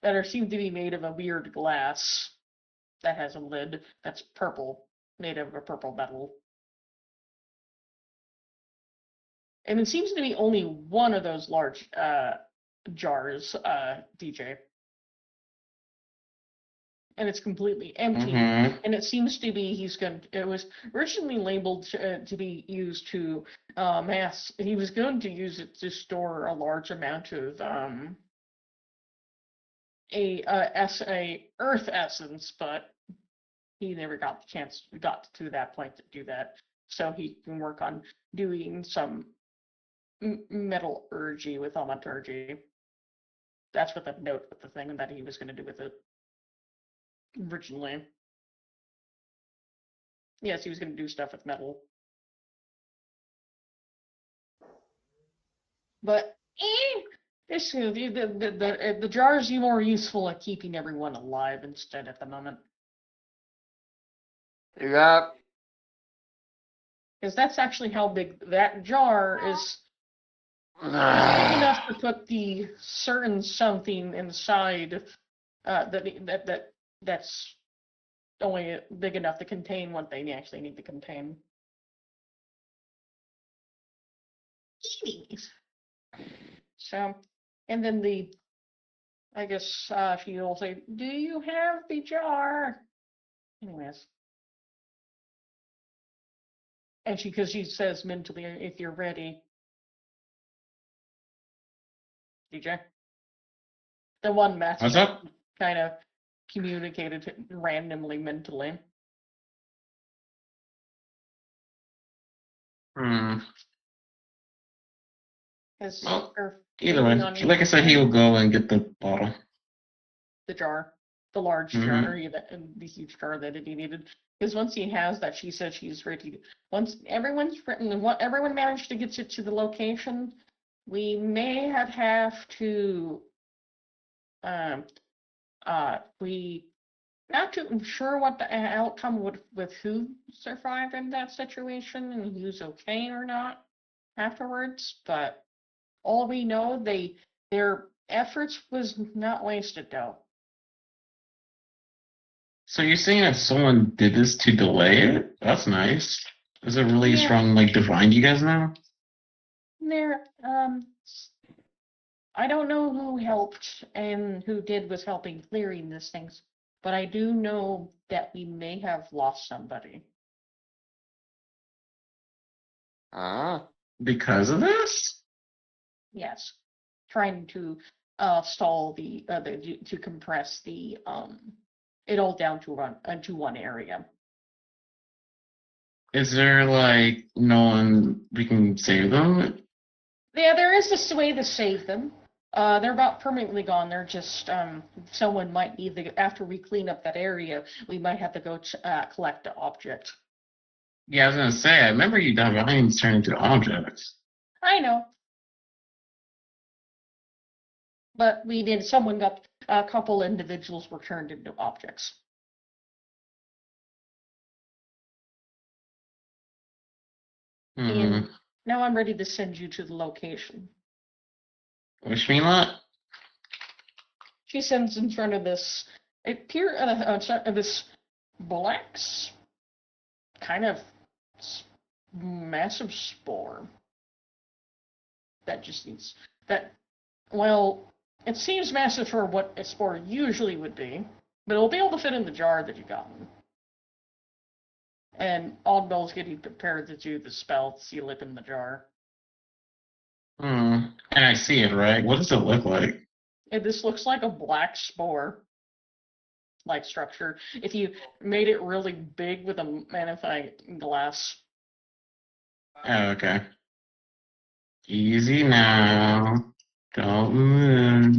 That seem to be made of a weird glass that has a lid that's purple, made of a purple metal. And it seems to be only one of those large jars, DJ. And it's completely empty. And it seems to be it was originally labeled to be used to he was going to use it to store a large amount of earth essence, but he never got to that point to do that. So he can work on doing some metallurgy with thaumaturgy. That's what the note with the thing that he was going to do with it originally. Yes, he was going to do stuff with metal. But the jars are more useful at keeping everyone alive instead at the moment. Yeah. Because that's actually how big that jar is. Big enough to put the certain something inside that's only big enough to contain what they actually need to contain. So, and then I guess she'll say, "Do you have the jar?" Anyways. And because she says mentally, "If you're ready." DJ? The one message kind of communicated randomly mentally. Well, either way, like I said, he will go and get the bottle. The jar. The large jar, the huge jar that he needed. Because once he has that, she said she's ready. Once everyone managed to get it to the location, we may have to we not too sure what the outcome would with who survived in that situation and who's okay or not afterwards, but all we know their efforts was not wasted though. So you're saying that someone did this to delay it? That's nice. Is it really a strong divine you guys know? I don't know who helped and who was helping clearing these things, but I do know that we may have lost somebody. Because of this? Yes, trying to stall to compress the it all down to one area. Is there like no one we can save them? Yeah, there is this way to save them. They're about permanently gone. They're just someone might need after we clean up that area, we might have to go collect the object. Yeah, I was gonna say, I remember you divines turn into objects. I know. But we did. Someone got a couple individuals were turned into objects. And now I'm ready to send you to the location. Wish me luck. She sends in front of this. This black, kind of massive spore. That just needs that. Well, it seems massive for what a spore usually would be, but it'll be able to fit in the jar that you got in. And Oddbell's getting prepared to do the spell to seal it in the jar. And I see it, right? What does it look like? This looks like a black spore-like structure. If you made it really big with a magnifying glass. Oh, okay. Easy now. Don't move.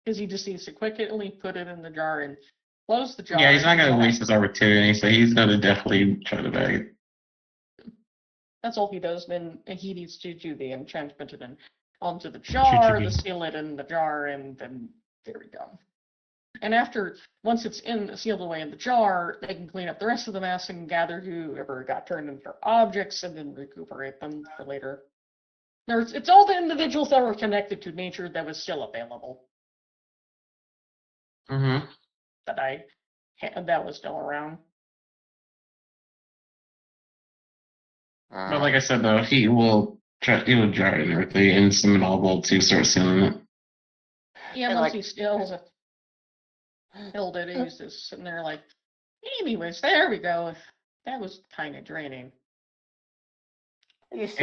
Because he just needs to quickly put it in the jar and close the jar. Yeah, he's not going to waste his opportunity, so he's going to definitely try to bag it. That's all he does. Then he needs to do the enchantment and then onto the jar, to seal it in the jar, and then there we go. And once it's sealed away in the jar, they can clean up the rest of the mess and gather whoever got turned into objects and then recuperate them for later. It's all the individuals that were connected to nature that was still available. That was still around. But like I said, though, he will jar it and everything and summon Oddbell to start sealing it. Yeah, and once he steals it, he's just sitting there like, anyways, there we go. That was kind of draining. I just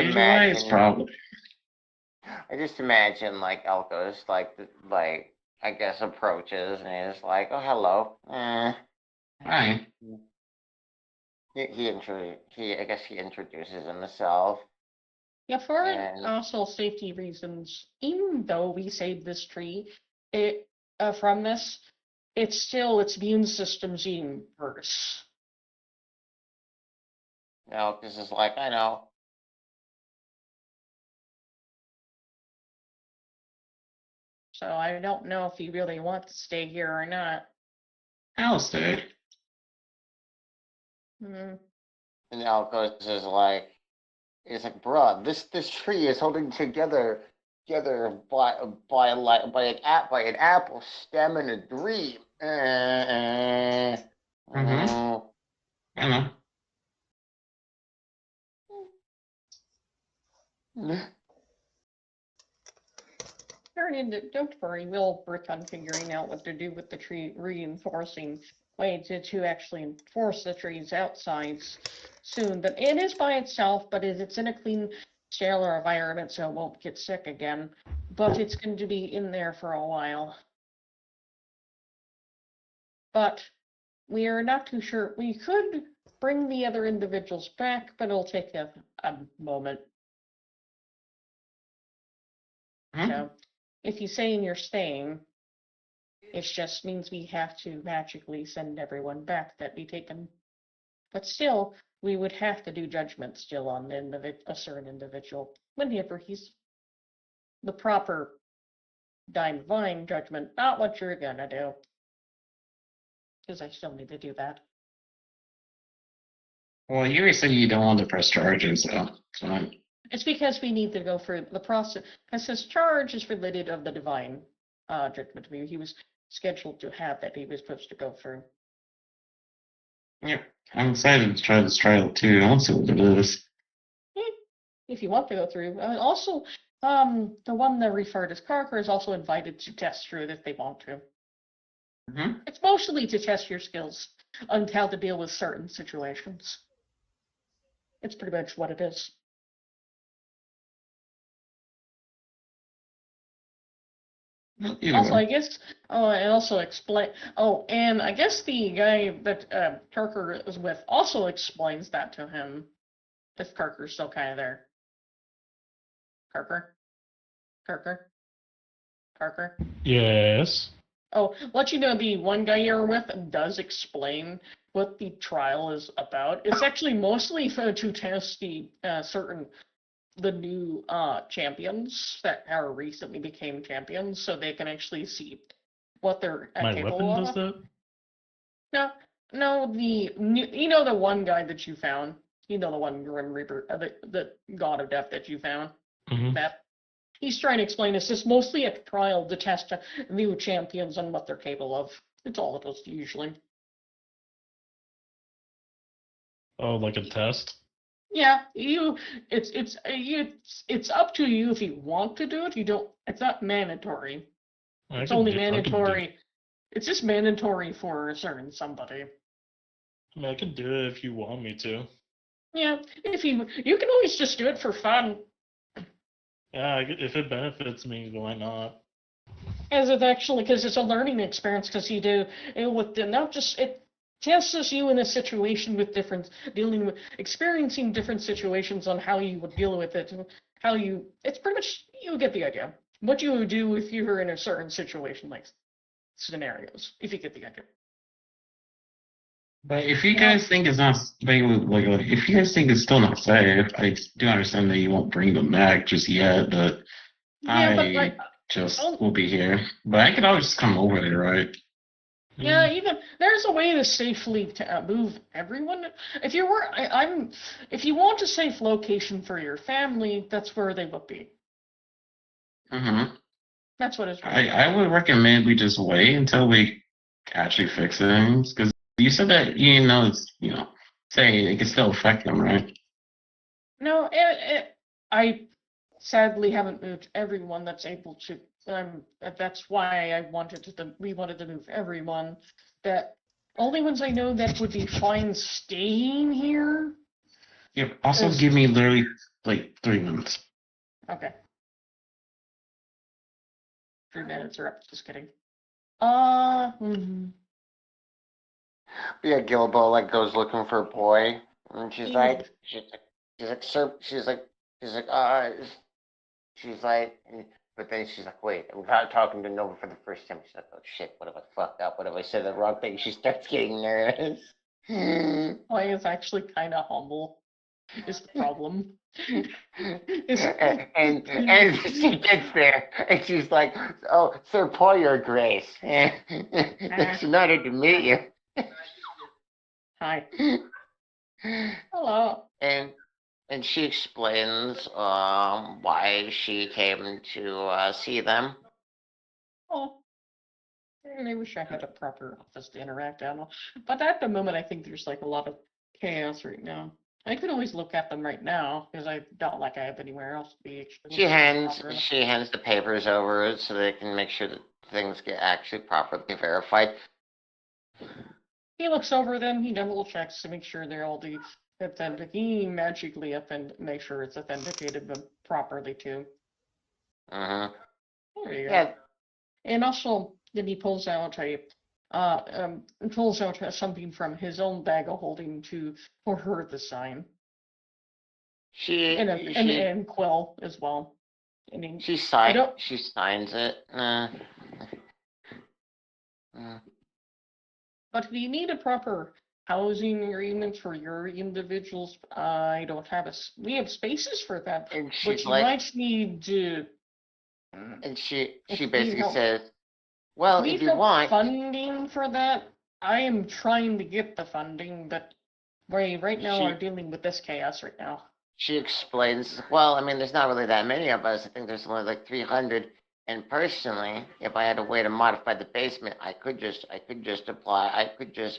imagine like Elko's like I guess approaches and he's like, oh hello. Hi. He introduces himself. Yeah, for also safety reasons, even though we saved this tree, from this, its immune system's even worse. No, this is like, I know. So I don't know if you really want to stay here or not. I'll stay. And Elkos is like, bruh, this tree is holding together by an apple stem and a dream. I know. Don't worry, we'll work on figuring out what to do with the tree reinforcing way to actually enforce the tree's outsides soon. But it is by itself, but it's in a clean, sterile environment, so it won't get sick again. But it's going to be in there for a while. But we are not too sure. We could bring the other individuals back, but it'll take a moment. So, if you say you're staying, it just means we have to magically send everyone back that we taken. But still, we would have to do judgment still on a certain individual whenever he's the proper divine judgment, not what you're gonna do. Because I still need to do that. Well, you already said you don't want to press charges, though. So it's because we need to go through the process, because his charge is related of the divine judgment. I mean, he was scheduled to have that he was supposed to go through. Yeah, I'm excited to try this trial too. I want to see what it is. If you want to go through. Also, the one that referred as Carker is also invited to test through it if they want to. It's mostly to test your skills on how to deal with certain situations. It's pretty much what it is. Either Also, way. I guess, and also explain. Oh, and I guess the guy that Parker is with also explains that to him. If Parker's still kind of there. Parker? Parker? Yes. Oh, let you know the one guy you're with does explain what the trial is about. It's actually mostly to test the new champions that are recently became champions, so they can actually see what they're My capable weapon does of. that? No, the one guy that you found. The one Grim Reaper, the God of Death that you found. Mm-hmm. That he's trying to explain this is mostly a trial to test new champions and what they're capable of. It's all it is usually. Oh, like a test? Yeah, it's up to you if you want to do it. You don't. It's not mandatory. It's only mandatory. It's just mandatory for a certain somebody. I could do it if you want me to. Yeah, if you can always just do it for fun. Yeah, if it benefits me, why not? As it actually, because it's a learning experience. Because you do it with not just it tests you in a situation with experiencing different situations on how you would deal with it, it's pretty much, you get the idea. What you would do if you were in a certain situation, like scenarios, if you get the idea. But if you guys think it's not, if you guys think it's still not safe, I do understand that you won't bring them back just yet, but Yeah, but I just will be here. But I could always come over there, right? Yeah, even there's a way to safely move everyone. If you want a safe location for your family, that's where they would be. Mm-hmm. That's what it's. I would recommend we just wait until we actually fix things, because you said that say it can still affect them, right? No, I sadly haven't moved everyone that's able to. That's why we wanted to move everyone. That only ones I know that would be fine staying here. Yeah. Also, give me literally like 3 minutes. Okay. 3 minutes are up. Just kidding. Yeah, Gilbo goes looking for a boy, and she's like, sir, but then she's like, wait, I'm talking to Nova for the first time. She's like, oh shit, what if I fucked up? What if I said the wrong thing? She starts getting nervous. Boy is actually kind of humble. Is the problem. and she gets there, and she's like, oh, Sir Paul, your grace. It's an honor to meet you. Hi. Hello. And she explains why she came to see them. Oh, I wish I had a proper office to interact at. But at the moment, I think there's like a lot of chaos right now. I could always look at them right now because I don't like I have anywhere else to be. She hands the papers over so they can make sure that things get actually properly verified. He looks over them. He double checks to make sure they're all authentic. He magically make sure it's authenticated properly too. Mm-hmm. There you go. And also, then he pulls out something from his own bag of holding for her to sign. And Quill as well. I mean, she signs it. But if you need a proper housing arrangement for your individuals, I don't have we have spaces for that. And but you might need to. And she basically says, well, if you want funding for that, I am trying to get the funding, but right now we're dealing with this chaos right now. She explains, well, I mean, there's not really that many of us. I think there's only like 300. And personally, if I had a way to modify the basement, I could just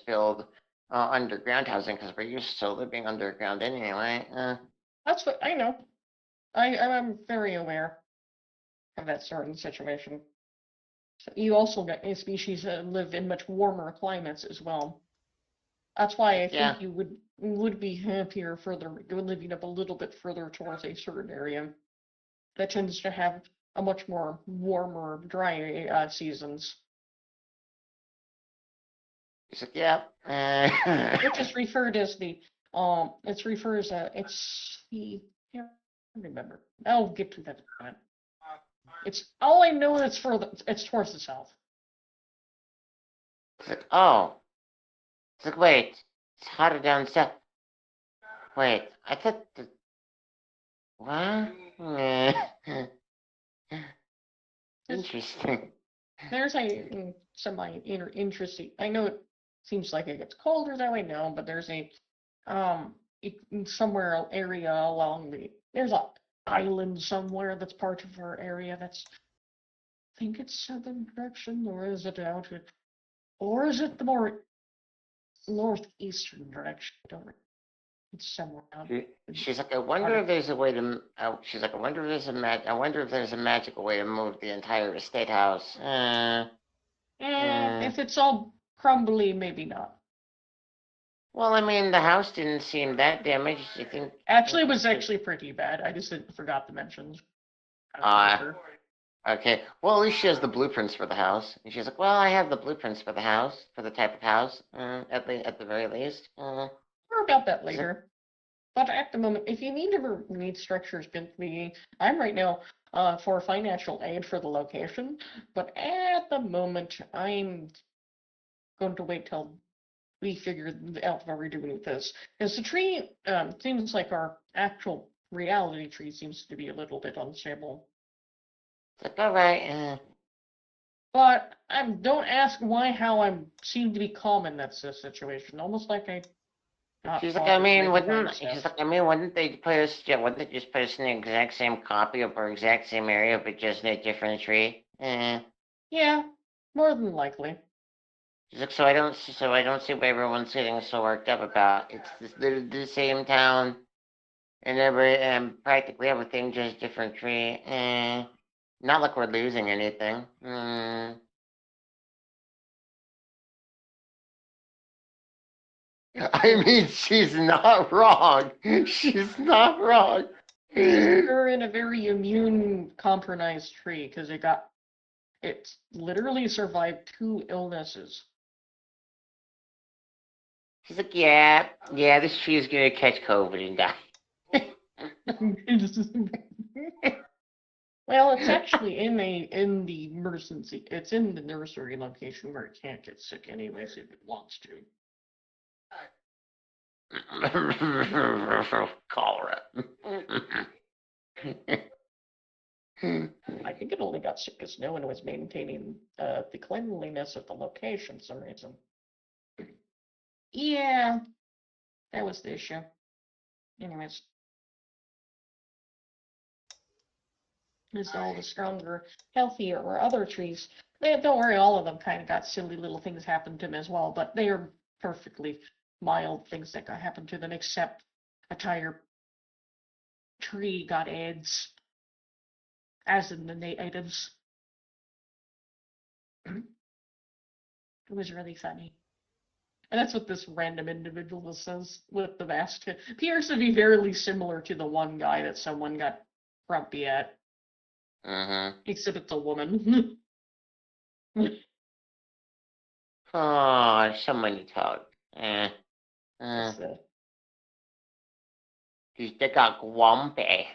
build underground housing, because we're used to living underground anyway. That's what I know. I'm very aware of that certain situation. So you also got species that live in much warmer climates as well. That's why I think you would would be happier living up a little bit further towards a certain area that tends to have a much more warmer, dry seasons, He's like, yeah. which is referred as it's the, can't remember. I'll get to that in a minute. It's all I know. It's towards the south. It's like, oh. It's like, wait, it's hotter down south. Wait, I thought the. What? Interesting. There's a interesting. I know it seems like it gets colder that way now, but there's a somewhere area along there's a island somewhere that's part of our area that's, I think it's southern direction, or is it or is it the more northeastern direction? I don't know. It's somewhere out. She's like, I wonder if there's a way to. She's like, I wonder if there's a magical way to move the entire estate house. If it's all crumbly, maybe not. Well, I mean, the house didn't seem that damaged. You think? Actually, it was actually pretty bad. I just forgot to mention. Okay. Well, at least she has the blueprints for the house. And she's like, well, I have the blueprints for the house, for the type of house, at the very least. More about that later. But at the moment, if you need structures built, I'm right now for financial aid for the location. But at the moment, I'm going to wait till we figure out what we're doing with this. Because the tree seems like our actual reality tree seems to be a little bit unstable. It's like, all right. But don't ask how I seem to be calm in that situation. Almost like She's like, I mean, wouldn't they just put us in the exact same copy of our exact same area, but just in a different tree? Yeah, more than likely. She's like, so I don't see why everyone's getting so worked up about. It's the same town, and practically everything, just different tree. Not like we're losing anything. I mean, she's not wrong. She's not wrong. They're in a very immune compromised tree because it's literally survived 2 illnesses. She's like, yeah, this tree is gonna catch COVID and die. Well, it's actually in the emergency. It's in the nursery location where it can't get sick anyways if it wants to. Cholera. I think it only got sick because no one was maintaining the cleanliness of the location for some reason. Yeah, that was the issue. Anyways. As all the stronger, healthier, or other trees, don't worry, all of them kind of got silly little things happen to them as well, but they are perfectly mild things that got happen to them, except a entire tree got AIDS, as in the natives. It was really funny. And that's what this random individual says with the mask. It appears to be very similar to the one guy that someone got grumpy at. Except it's a woman. Oh, someone to talk. She's got grumpy.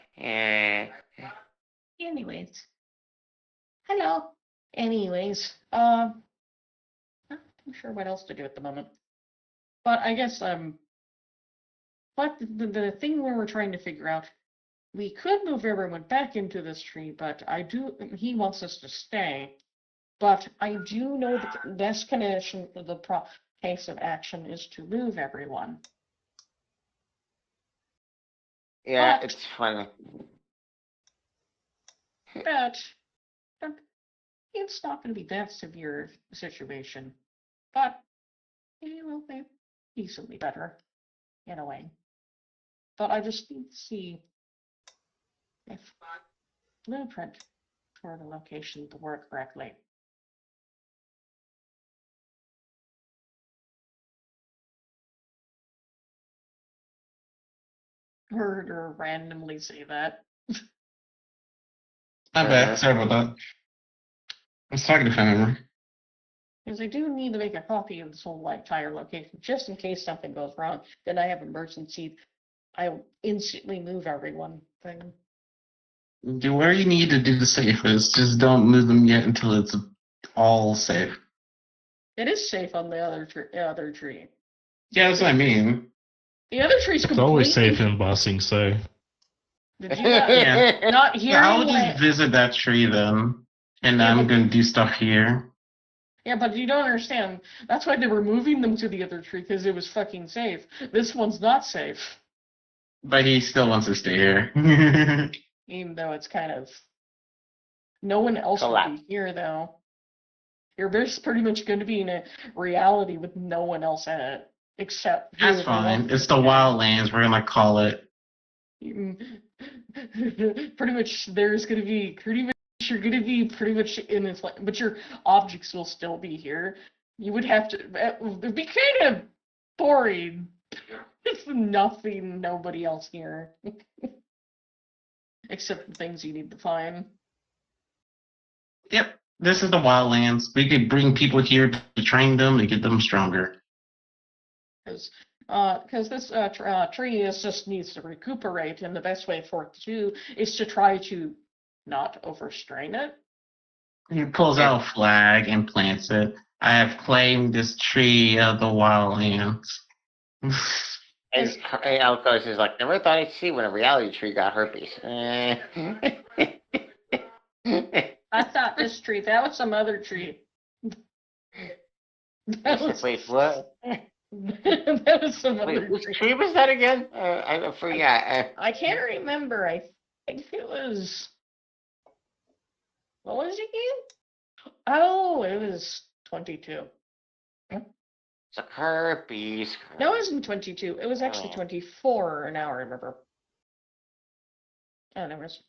Anyways. Hello. Anyways, not too sure what else to do at the moment. But I guess but the thing we were trying to figure out, we could move everyone back into this tree, but he wants us to stay. But I do know that the best condition for the case of action is to move everyone. Yeah, it's funny. But it's not going to be that severe situation. But it will be decently better, in a way. But I just need to see if blueprint for the location to work correctly. heard her randomly say that. My bad. Sorry about that. I was talking to a family member. Because I do need to make a copy of this whole entire location, just in case something goes wrong. Then I have emergency. I'll instantly move everyone thing. Do where you need to do the safest. Just don't move them yet until it's all safe. It is safe on the other tree. Yeah, that's what I mean. The other tree's It's completely. always safe in Bossing, so. Did you not hear I'll me? just visit that tree then. And Yeah, I'm but- gonna do stuff here. Yeah, but you don't understand. That's why they were moving them to the other tree, because it was fucking safe. This one's not safe. But he still wants to stay here. Even though it's kind of. No one else will be here, though. You're just pretty much going to be in a reality with no one else in it. Except. That's fine. It's the Wildlands. We're gonna call it. Pretty much, there's going to be. You're going to be pretty much in this, but your objects will still be here. You would have to. It'd be kind of boring. It's nothing, nobody else here. Except the things you need to find. Yep. This is the Wildlands. We could bring people here to train them to get them stronger. Because this tree just needs to recuperate, and the best way for it to do is to try to not overstrain it. He pulls out a flag and plants it. I have claimed this tree of the Wildlands. And Alcos is like, never thought I'd see when a reality tree got herpes. I thought this tree, that was some other tree. Wait, what? That was some other Wait, which tree. tree was that again? I forgot. I can't remember. I think it was. What was it again? Oh, it was 22. It's a herpes. No, it wasn't 22. It was actually 24 now, I remember. Oh, there was.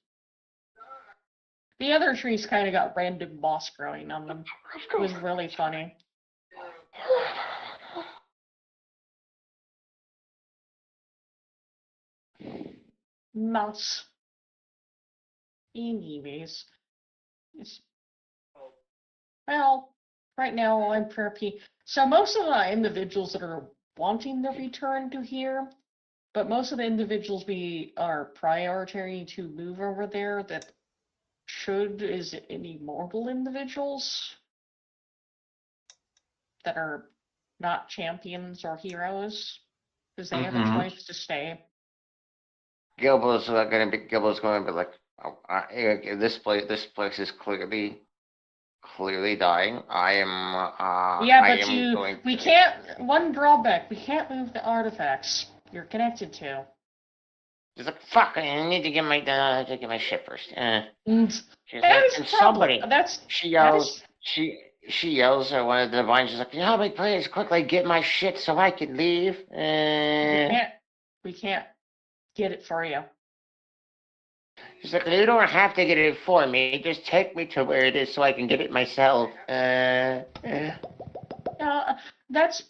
The other trees kind of got random moss growing on them. It was really funny. Mouse. Anyways. Well, right now I'm preppy. So most of the individuals that are wanting to return to here, but most of the individuals we are prioritizing to move over there that is any mortal individuals that are not champions or heroes, because they have a choice to stay. Gilbo's going to be like, oh, this place is clearly dying. I am. Yeah, I but am we can't. One drawback: we can't move the artifacts you're connected to. He's like, fuck! I need to get my shit first. And She's that like, is and the problem. somebody. She yells. She yells at one of the divines. She's like, "Help me, please, quickly get my shit so I can leave." We can't get it for you. She's like, "You don't have to get it for me. Just take me to where it is so I can get it myself." That's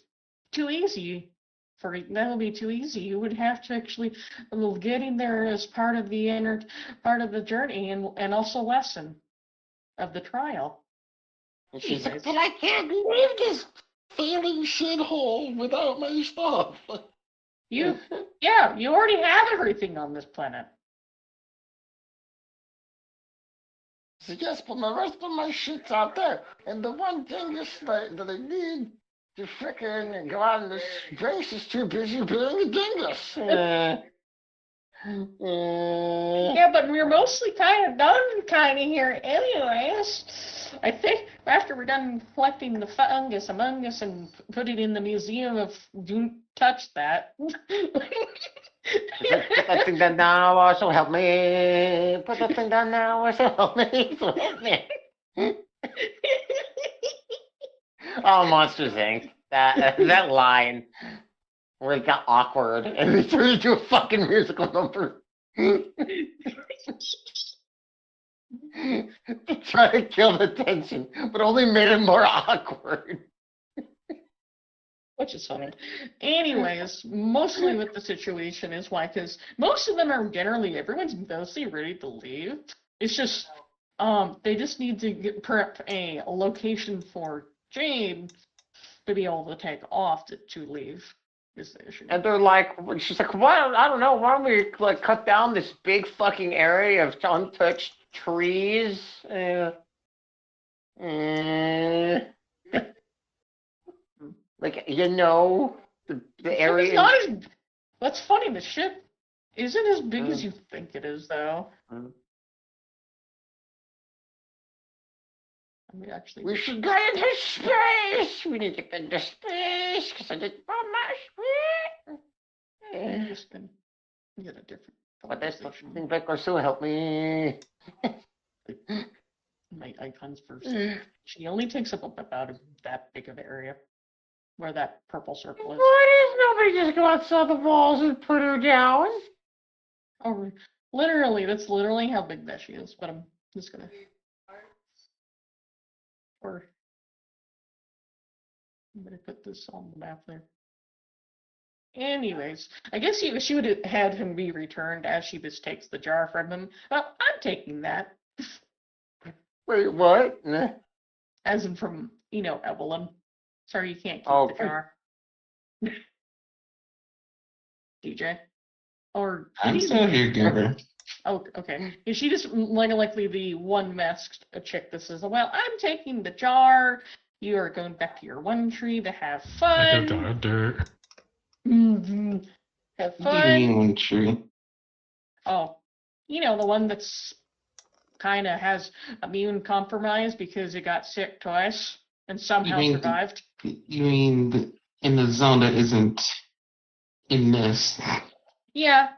too easy. That would be too easy. You would have to actually getting there as part of the journey and also lesson of the trial. And she's like, "But I can't leave this failing shithole without my stuff." You already have everything on this planet. So yes, but the rest of my shit's out there. And the one thing that I need to frickin' go out in this race is too busy being a dingus. Yeah, but we're mostly kind of done here anyways. I think after we're done collecting the fungus among us and put it in the museum of don't touch that. Put that thing down now, also help me. Put that thing down now, also help me. Help me. Oh, Monsters Inc. That line where it got awkward and they turned into a fucking musical number. Try to kill the tension, but only made it more awkward. which is funny. Anyways, mostly what the situation is why, because most of them are generally, everyone's mostly ready to leave. It's just, they just need to prep a location for Jade to be able to take off to leave. Is the issue. And they're like, she's like, why? I don't know. Why don't we like cut down this big fucking area of untouched trees? Like, you know, the area. It's not as. That's funny. The ship isn't as big as you think it is, though. I mean, actually, We should go into space. We need to get into space because I did so much. I'm just gonna get a different. But this conversation. thing back or so help me. My icons first. She only takes up about that big of an area where that purple circle is. Why does nobody just go outside the walls and put her down? Oh, literally, that's literally how big that she is. But I'm just gonna. Or I'm gonna put this on the map there. Anyways, I guess she would have had him be returned as she just takes the jar from him. Well, I'm taking that. Wait, what? As in from, Evelyn. Sorry, you can't keep Oh. the jar. DJ. Or I'm still here, Giver. Oh, okay. Is she just likely the one masked chick that says, well, I'm taking the jar. You are going back to your one tree to have fun. Dirt. Mhm. Have What do you mean fun. one tree? Oh, the one that's kind of has immune compromise because it got sick twice and somehow mean- survived. You mean in the zone that isn't in this? Yeah,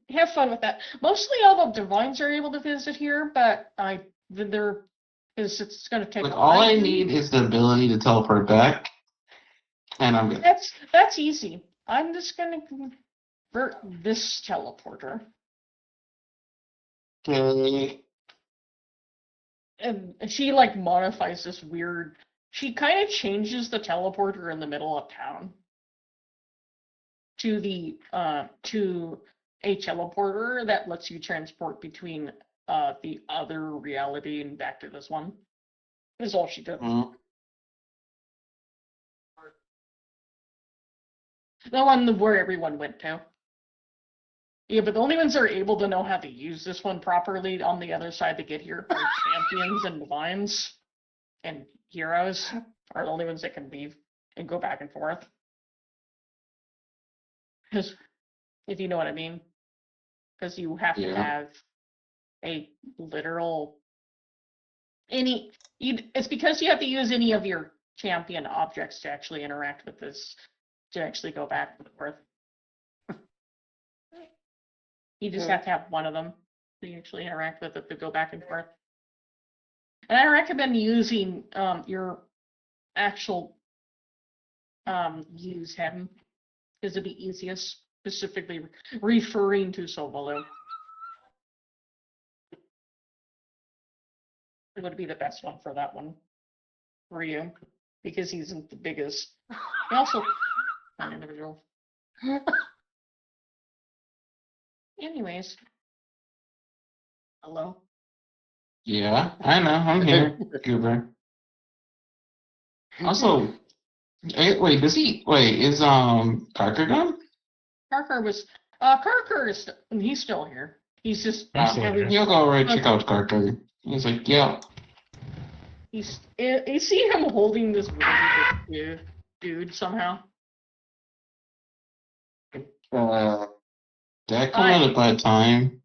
have fun with that. Mostly all the divines are able to visit here, but it's going to take Like, a all I while. need is the ability to teleport back, and I'm good. That's easy. I'm just gonna convert this teleporter, Okay. and she like modifies this weird. She kind of changes the teleporter in the middle of town to to a teleporter that lets you transport between the other reality and back to this one. Is all she did. Mm. The one where everyone went to. Yeah, but the only ones that are able to know how to use this one properly on the other side to get here are champions and divines and heroes are the only ones that can leave and go back and forth. Because, if you know what I mean. Because you have to Yeah. have a literal it's because you have to use any of your champion objects to actually interact with this, to actually go back and forth. You just have to have one of them to actually interact with it to go back and forth. And I recommend using your actual use him because it'd be easiest, specifically referring to Sovolu. It would be the best one for that one for you because he's the biggest. He also an individual. Anyways, hello. Yeah, I know. I'm here, Goober. Also, wait, is Parker gone? Carker is he's still here. He's just I'm still here. He'll go right check out Parker. He's like, yeah. you see him holding this really big dude somehow. That come at a bad time.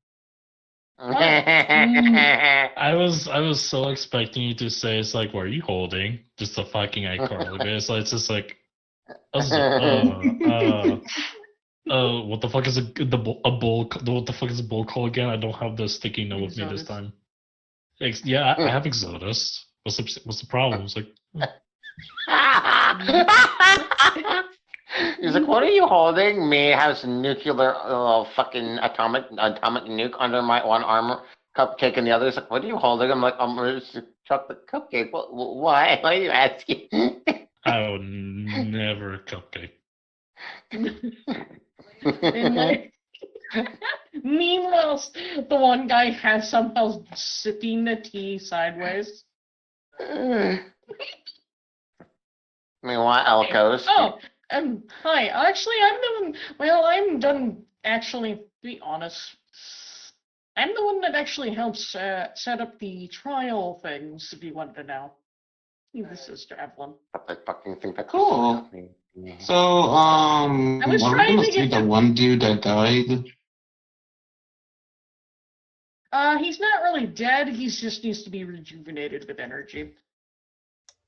I was so expecting you to say it's like, what are you holding? Just a fucking iCarly. It's just like, what the fuck is a bull? What the fuck is a bull call again? I don't have the sticky note with me this Exodus. time. Yeah, I have Exodus. What's the problem? It's like, He's like, what are you holding? Me has nuclear fucking atomic nuke under my one arm, cupcake in the other. He's like, what are you holding? I'm like, it's a chocolate cupcake. Why? Why are you asking? I would never cupcake. And like, meanwhile, the one guy has somehow sipping the tea sideways. Meanwhile, Elkos. Oh, hi. Actually, I'm the one. Well, I'm done. Actually, to be honest, I'm the one that actually helps set up the trial things. If you wanted to know, this is Evelyn. That fucking thing that Cool. So, I was are we trying gonna to see get the to- one dude that died? He's not really dead. He just needs to be rejuvenated with energy.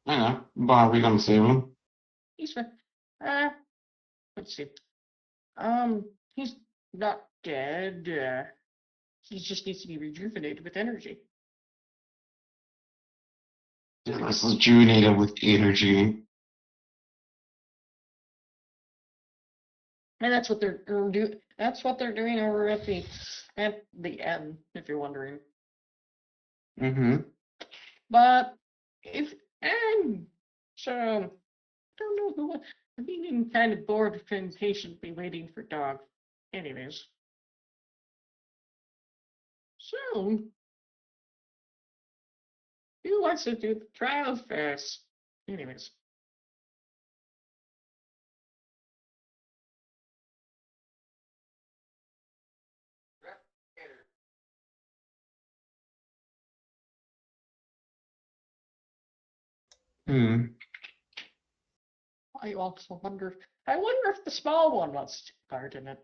I know, but are we gonna save him? He's let's see. He's not dead. He just needs to be rejuvenated with energy. Yeah, let's rejuvenate with energy. And that's what they're doing. That's what they're doing over at the end, if you're wondering. Mm-hmm. But and so I don't know who. I'm being kind of bored and patiently waiting for dog. Anyways, so who wants to do the trial first? Anyways. Hmm. I also wonder. I wonder if the small one wants to take part in it.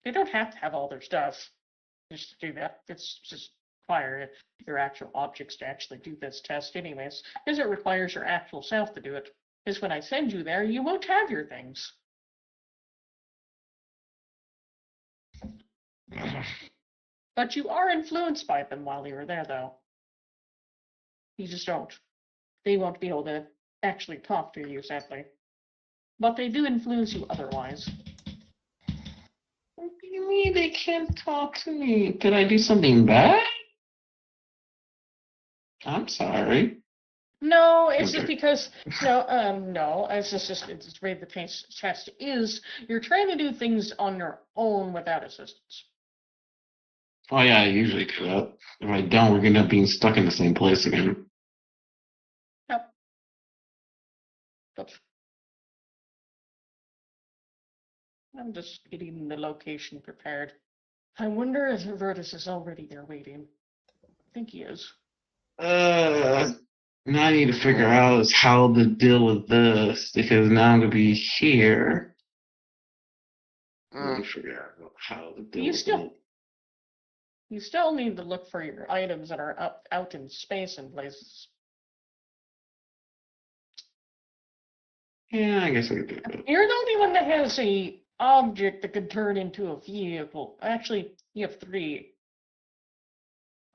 They don't have to have all their stuff just to do that. It's just require your actual objects to actually do this test, anyways, because it requires your actual self to do it. Because when I send you there, you won't have your things. But you are influenced by them while you're there, though. You just don't. They won't be able to actually talk to you, sadly. But they do influence you otherwise. What do you mean they can't talk to me? Did I do something bad? I'm sorry. No, it's just Okay. because no, it's the way the test is. You're trying to do things on your own without assistance. Oh yeah, I usually do that. If I don't, we're gonna end up being stuck in the same place again. Yep. But I'm just getting the location prepared. I wonder if Virtus is already there waiting. I think he is. Now I need to figure out is how to deal with this because now I'm gonna be here. Let me figure out how to deal with it. You still need to look for your items that are out in space in places. Yeah, I guess I could do that. You're the only one that has a object that could turn into a vehicle. Actually, you have 3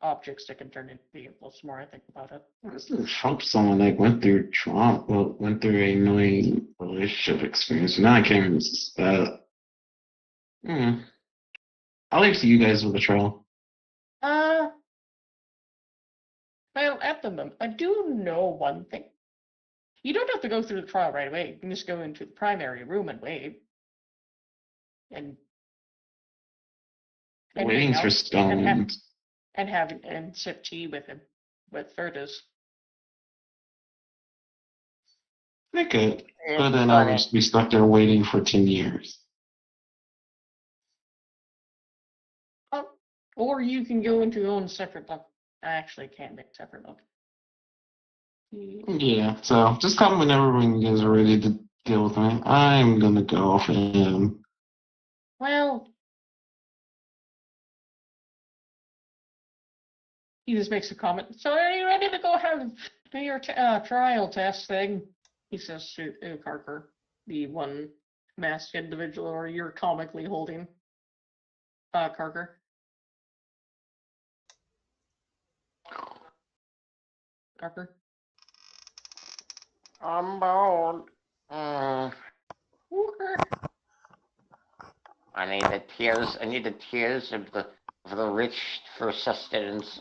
objects that can turn into vehicles. The more I think about it. This doesn't help someone that went through trauma, went through an annoying relationship experience. Now I can't resist that. I'll leave to you guys with the trial. Well, at the moment, I do know one thing. You don't have to go through the trial right away. You can just go into the primary room and wait. And Waiting's for stones. and sip tea with him, with Virtus. I could, It's but then I'll funny. just be stuck there waiting for 10 years. Or you can go into your own separate book. I actually can't make separate book. Yeah, so just come whenever when you guys are ready to deal with me. I'm gonna go off and Well, he just makes a comment. So are you ready to go do your trial test thing? He says to Carker, the one masked individual, or you're comically holding Carker. Carker. I'm bored. I need the tears. I need the tears of the rich for sustenance.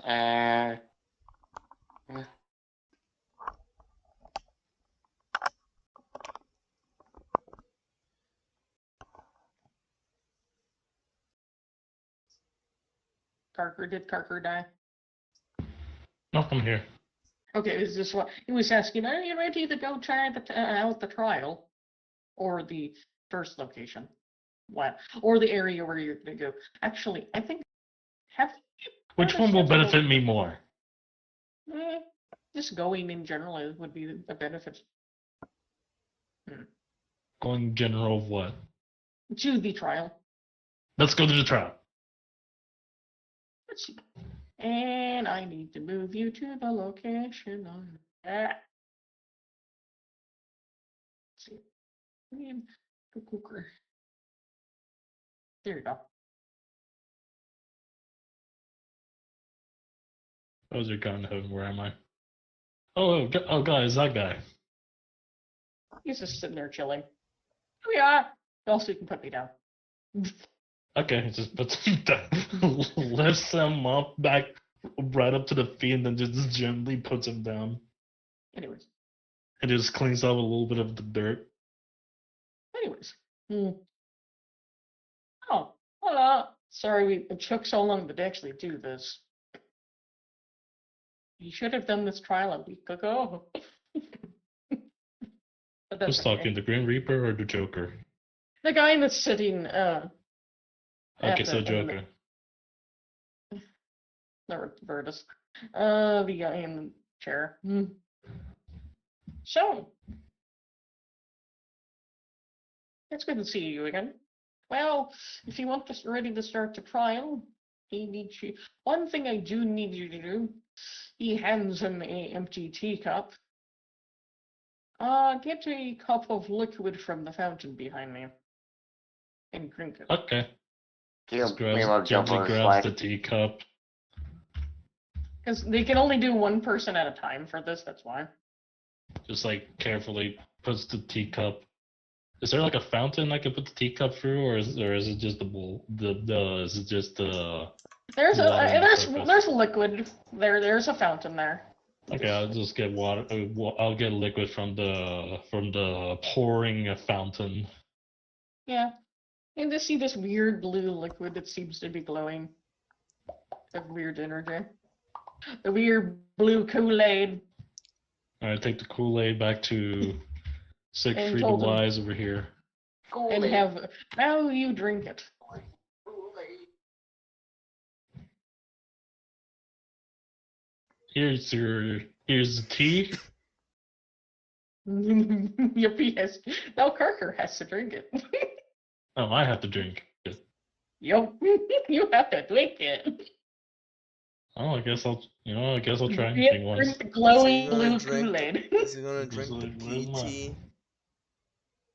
Carker? Did Carker die? No, I'm here. Okay, is this what he was asking? Are you ready to go try out the trial, or the first location? What? Or the area where you're gonna go? Actually, I think Which one will benefit me more? Just going in general would be a benefit. Going general of what? To the trial. Let's go to the trial. Let's see. And I need to move you to the location on that. Let's see. And the cooker. There you go. Those are gone home. Where am I? Oh, guys, that guy. He's just sitting there chilling. Oh yeah. Also, you can put me down. Okay, just puts him down, lifts him up back right up to the feet, and then just gently puts him down. Anyways. And just cleans up a little bit of the dirt. Anyways. Oh, hello. Sorry it took so long to actually do this. You should have done this trial a week ago. But that's Who's okay. talking, the Grim Reaper or the Joker? The guy that's sitting Okay, so Joker. The Virtus. The guy in the chair. So, it's good to see you again. Well, if you want this ready to start the trial, he needs you. One thing I do need you to do, he hands him a empty teacup. Get a cup of liquid from the fountain behind me and drink it. Okay. Just Gently gently grabs the teacup. Because they can only do one person at a time for this, that's why. Just like carefully puts the teacup. Is there like a fountain I can put the teacup through, or is it just the bowl? Is it just the? There's water there's liquid there. There's a fountain there. Okay, I'll just get water. I'll get liquid from the pouring fountain. Yeah, and to see this weird blue liquid that seems to be glowing. Of weird energy. The weird blue Kool-Aid. Alright, take the Kool-Aid back to Siegfried the told him- Wise over here. And have now you drink it. Here's the tea. Yep, yes. Now Carker has to drink it. Oh, I have to drink it. Yup, you have to drink it. Oh, I guess I'll try Yeah, anything once. drink the glowing So you're gonna blue drink- Kool-Aid. Is he gonna drink Just the like, where's PT?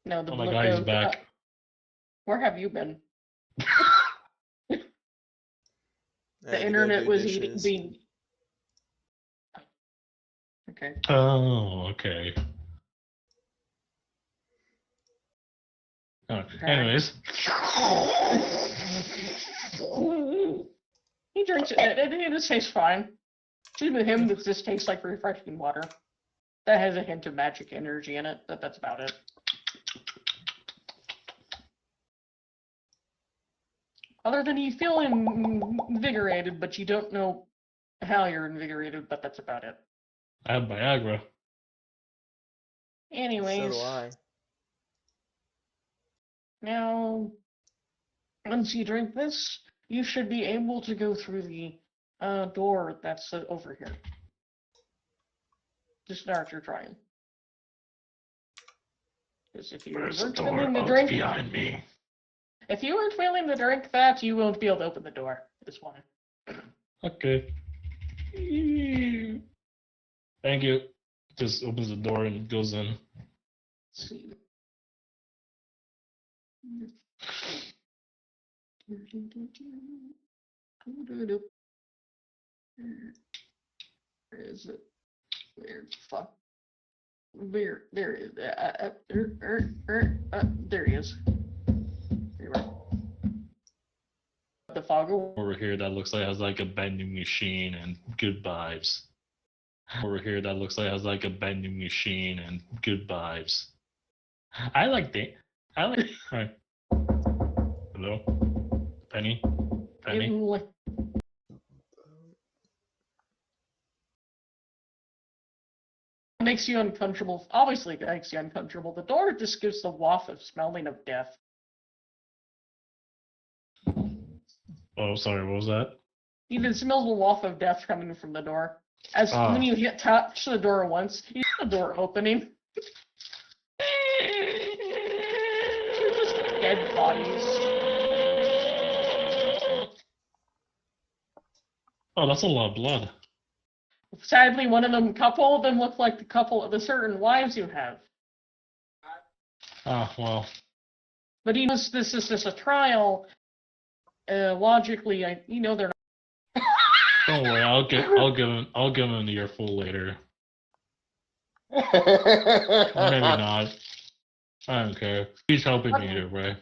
No, the Oh my blue. God, he's back. Where have you been? I had The to go internet do was dishes. being. Okay. Oh, okay. Oh, anyways, He drinks it. It just tastes fine. To him, it just tastes like refreshing water. That has a hint of magic energy in it, but that's about it. Other than you feel invigorated, but you don't know how you're invigorated, but that's about it. I have Viagra. Anyways, So do I. now, once you drink this, you should be able to go through the door that's over here. To start your trial. Because if you Where's the weren't door? willing to Oh, it's drink, behind me. if you weren't willing to drink that, you won't be able to open the door. This one. Okay. Thank you. Just opens the door and goes in. Let's see. Where is it? Where the fuck? Where? There it is. There he is. There you are. The fog. Over here that looks like it has like a bending machine and good vibes. Over here that looks like it has like a bending machine and good vibes. I like that. Hi. Hello? Penny? Penny? makes you uncomfortable. Obviously, it makes you uncomfortable. The door just gives the waft of smelling of death. Oh, sorry, what was that? You can smell the waft of death coming from the door. As Ah. when you touch the door once, you hear the door opening. Just dead bodies. Oh, that's a lot of blood. Sadly, a couple of them look like the certain wives you have. Ah, well. But even if this is just a trial, logically, they're not. Don't worry, I'll give him an earful later. Or maybe not. I don't care. He's helping me either way.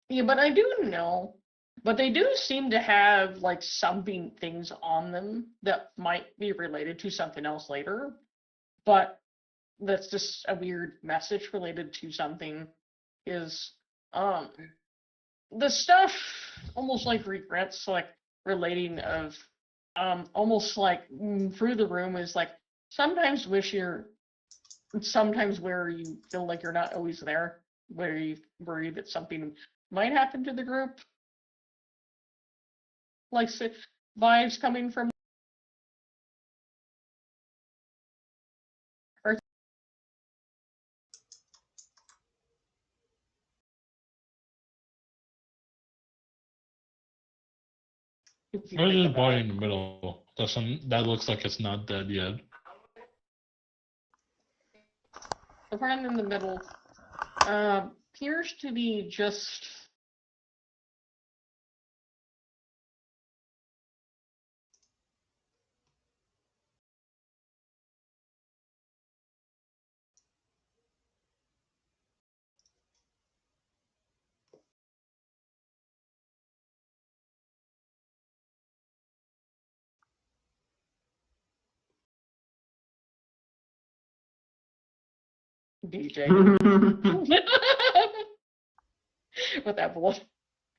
Yeah, but I do know. But they do seem to have like things on them that might be related to something else later. But that's just a weird message related to something. Is the stuff almost like regrets, like relating of almost like through the room is like sometimes where you feel like you're not always there, where you worry that something might happen to the group, like vibes coming from Earth. There's his body in the middle. That looks like it's not dead yet. The friend in the middle appears to be just DJ with that blood.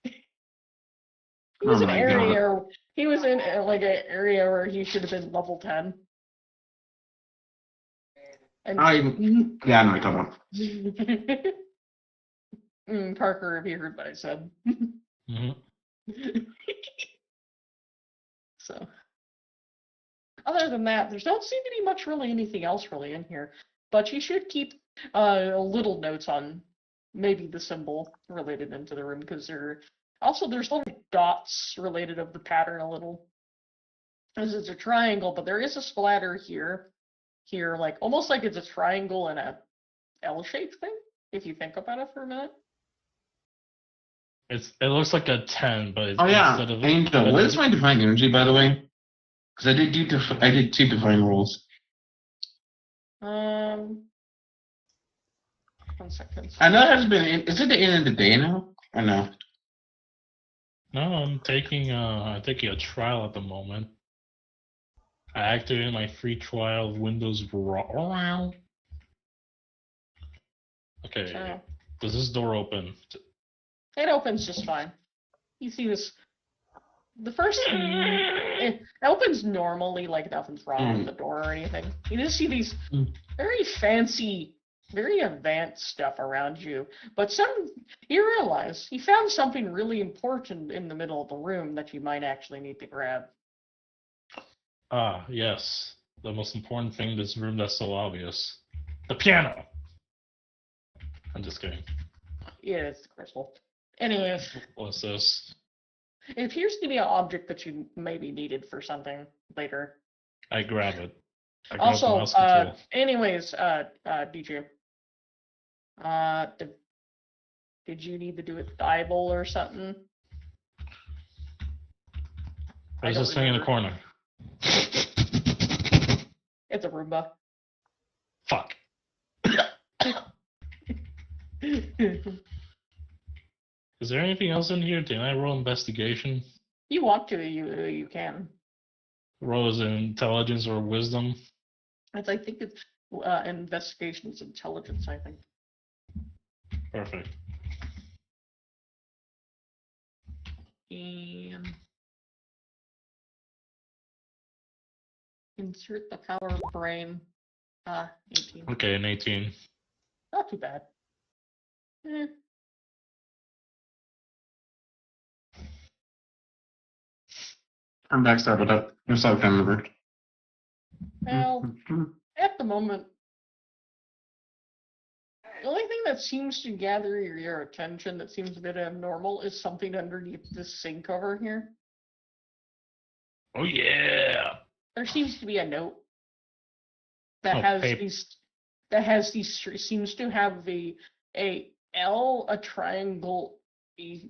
He was Oh an my area. He was in like an area where he should have been level 10. And Yeah, I know what you're talking about. Parker, have you heard what I said? Mm-hmm. So, other than that, there's don't seem to be anything else really in here. But you should keep little notes on maybe the symbol related into the room because there's little dots related of the pattern a little. As it's a triangle, but there is a splatter here, like almost like it's a triangle and a L-shaped thing. If you think about it for a minute. It looks like a 10, but Oh yeah, instead of Angel. What is my divine energy, by the way? Because I did two divine rolls. 1 second. I know it has been. Is it the end of the day now? Or no? No, I'm taking a trial at the moment. I activated my free trial of Windows Raw. Okay, So, does this door open? it opens just fine. You see this. The first it opens normally, like nothing's wrong with the door or anything. You just see these very fancy, very advanced stuff around you. But you realize you found something really important in the middle of the room that you might actually need to grab. Ah, yes. The most important thing in this room that's so obvious. The piano! I'm just kidding. Yeah, it's the crystal. Anyways, What's this? it appears to be an object that you maybe needed for something later. I grab it. I grab the Also, mouse control. anyways, DJ, did you need to do it with the eyeball or something? There's this thing in the corner. It's a Roomba. Fuck. Is there anything else in here? Can I roll investigation? You want to, you can. Roll as intelligence or wisdom? I think it's investigation is intelligence, I think. Perfect. And insert the power of brain. 18. Okay, an 18. Not too bad. I'm backstabbed up. Just like I remembered. Well, at the moment, the only thing that seems to gather your attention that seems a bit abnormal is something underneath this sink over here. Oh yeah. There seems to be a note that Oh, has paper. seems to have a L, a triangle, a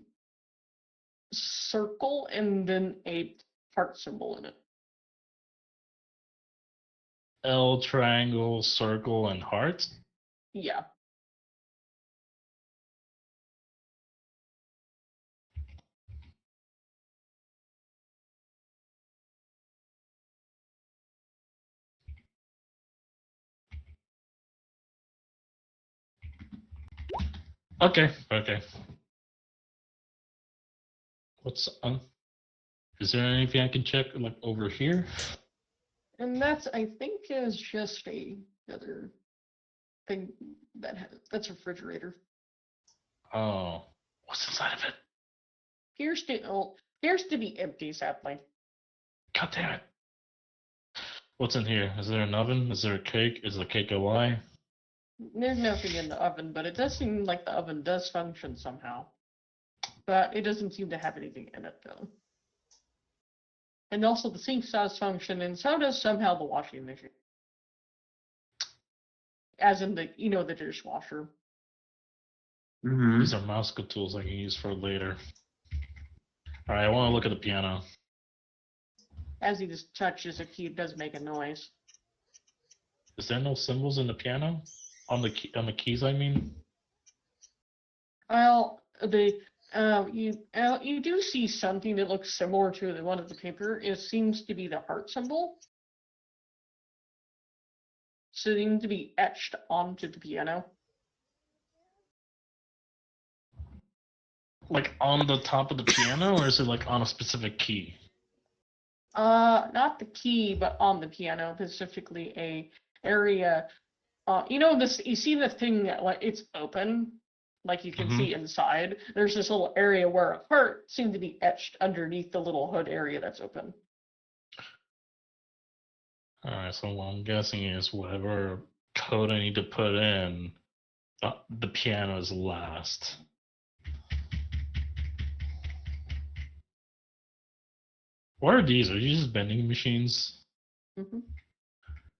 circle, and then a heart symbol in it. L, triangle, circle, and heart. Yeah. Okay. What's is there anything I can check like over here? And that's, I think, is just another thing that's a refrigerator. Oh, what's inside of it? Appears to be empty, sadly. God damn it. What's in here? Is there an oven? Is there a cake? Is the cake alive? There's nothing in the oven, but it does seem like the oven does function somehow. But it doesn't seem to have anything in it, though. And also the sink does function, and so does somehow the washing machine. As in the dishwasher. Mm-hmm. These are mouse tools I can use for later. Alright, I want to look at the piano. As he just touches it, it does make a noise. Is there no symbols in the piano? On the keys, I mean? Well, you do see something that looks similar to the one of the paper. It seems to be the heart symbol. Seems to be etched onto the piano. Like on the top of the piano, or is it like on a specific key? Not the key, but on the piano, specifically a area. You see the thing that like it's open, like you can see inside. There's this little area where a heart seems to be etched underneath the little hood area that's open. Alright, so what I'm guessing is whatever code I need to put in, the piano is last. What are these? Are these just vending machines? Mm-hmm.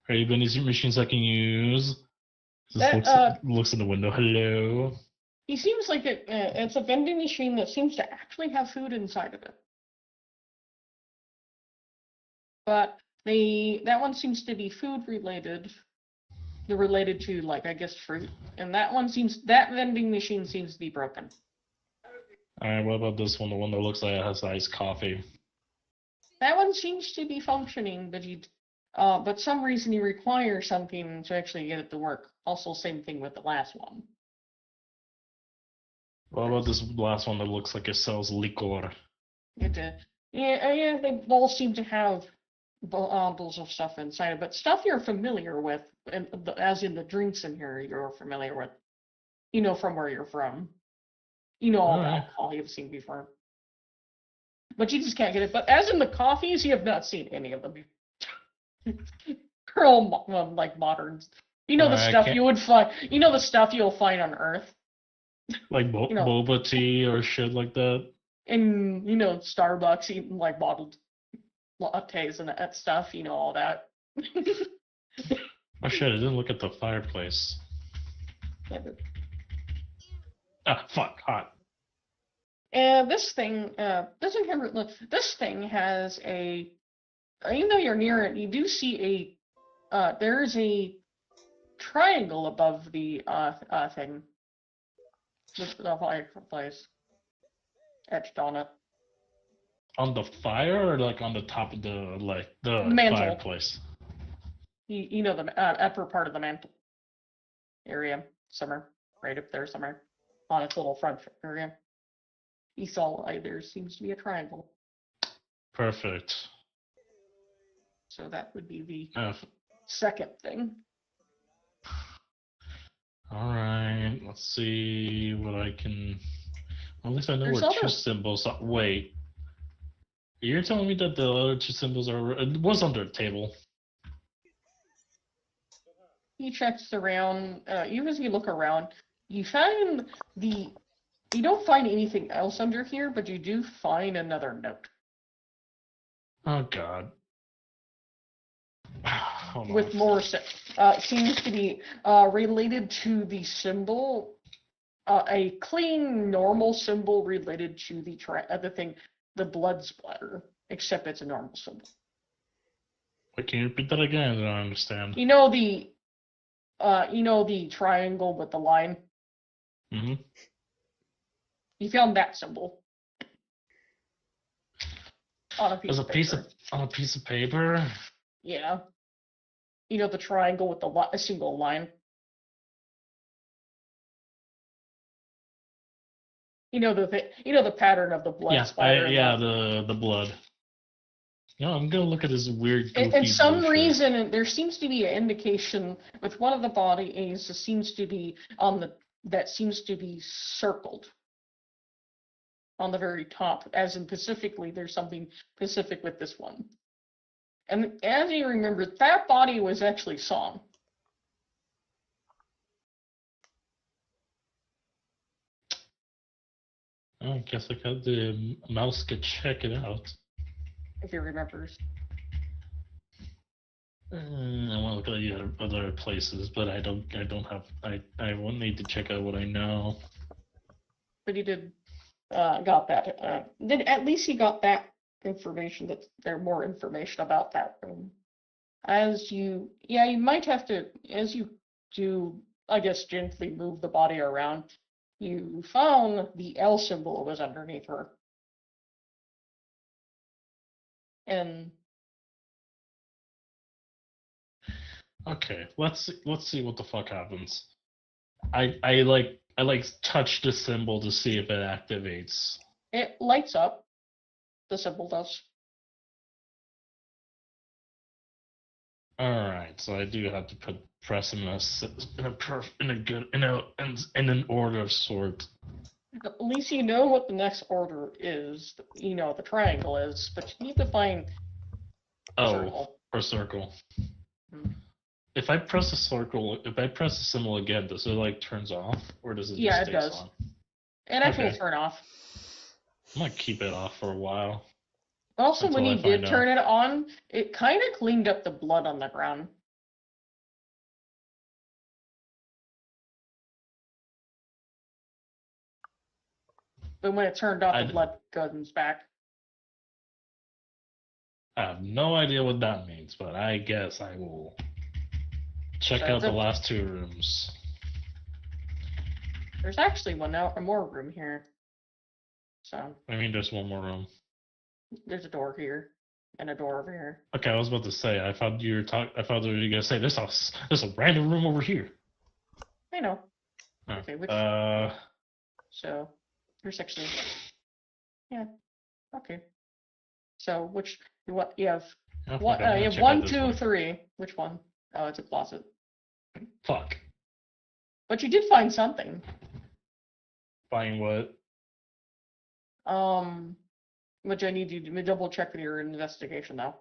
Are you vending machines I can use? Looks in the window. Hello. He seems like it's a vending machine that seems to actually have food inside of it. But that one seems to be food related. They're related to, like, I guess, fruit. And that vending machine seems to be broken. Alright, what about this one? The one that looks like it has iced coffee. That one seems to be functioning, but some reason you require something to actually get it to work. Also, same thing with the last one. What about this last one that looks like it sells liquor? Yeah, they all seem to have bundles of stuff inside it, but stuff you're familiar with, and as in the drinks in here you're familiar with, from where you're from. All the alcohol you've seen before. But you just can't get it. But as in the coffees, you have not seen any of them. They're all like moderns. The stuff you would find. The stuff you'll find on Earth. Like boba tea or shit like that. And Starbucks eating like bottled lattes and that stuff. All that. Oh shit! I didn't look at the fireplace. Yeah, but... Ah, fuck, hot. And this thing doesn't have. This thing has a. Even though you're near it, you do see there's a triangle above the thing. The fireplace etched on it. On the fire or like on the top of the mantle. Fireplace? The upper part of the mantle area, somewhere right up there, somewhere on its little front area. You saw there seems to be a triangle. Perfect. So that would be the second thing. Alright, let's see what I can. At least I know There's where other- two symbols are. Wait. You're telling me that the other two symbols are. It was under the table. He checks around. Even as you look around, you find the. You don't find anything else under here, but you do find another note Oh god. Hold with on. more. Seems to be related to the symbol. A clean, normal symbol related to the other thing, the blood splatter, except it's a normal symbol. Wait, can you repeat that again? I don't understand. You know the triangle with the line. Mm-hmm. You found that symbol on a piece There's a of piece paper. of on a piece of paper. Yeah. You know the triangle with a single line. You know the pattern of the blood Yeah, splatter. the blood. No, I'm gonna look at this weird goofy And some bullshit. reason there seems to be an indication with one of the bodies seems to be circled on the very top, as in specifically there's something specific with this one. And as you remember, that body was actually Song. I guess I got the mouse to check it out. If he remembers. I want to look at the other places, but I don't have. I won't need to check out what I know. But he did got that. At least he got that information. That there more information about that room. You might have to, as you do, I guess, gently move the body around. You found the L symbol was underneath her, and Okay, let's see what the fuck happens. I touch the symbol to see if it activates. it lights up. The symbol does. All right, so I do have to press in an order of sort. At least you know what the next order is. You know what the triangle is, but you need to find the circle. Or circle. Hmm. If I press the symbol again, does it like turns off, or does it Yeah, just it stays does. on? It actually Okay. will turn off. I might keep it off for a while. Also, when Until I you did find turn it on, it kind of cleaned up the blood on the ground. But when it turned off, the blood comes back. I have no idea what that means, but I guess I will check out the last two rooms. There's actually more room here. So I mean, there's one more room. there's a door here and a door over here. Okay, I was about to say. I thought you were gonna say there's a random room over here. I know. Oh, Okay, so there's actually okay. So you have okay, what? I'm gonna You have check out 1, this 2, one. 3. Which one? Oh, it's a closet. Fuck. But you did find something. Find what? Which I need you to double check with your investigation though.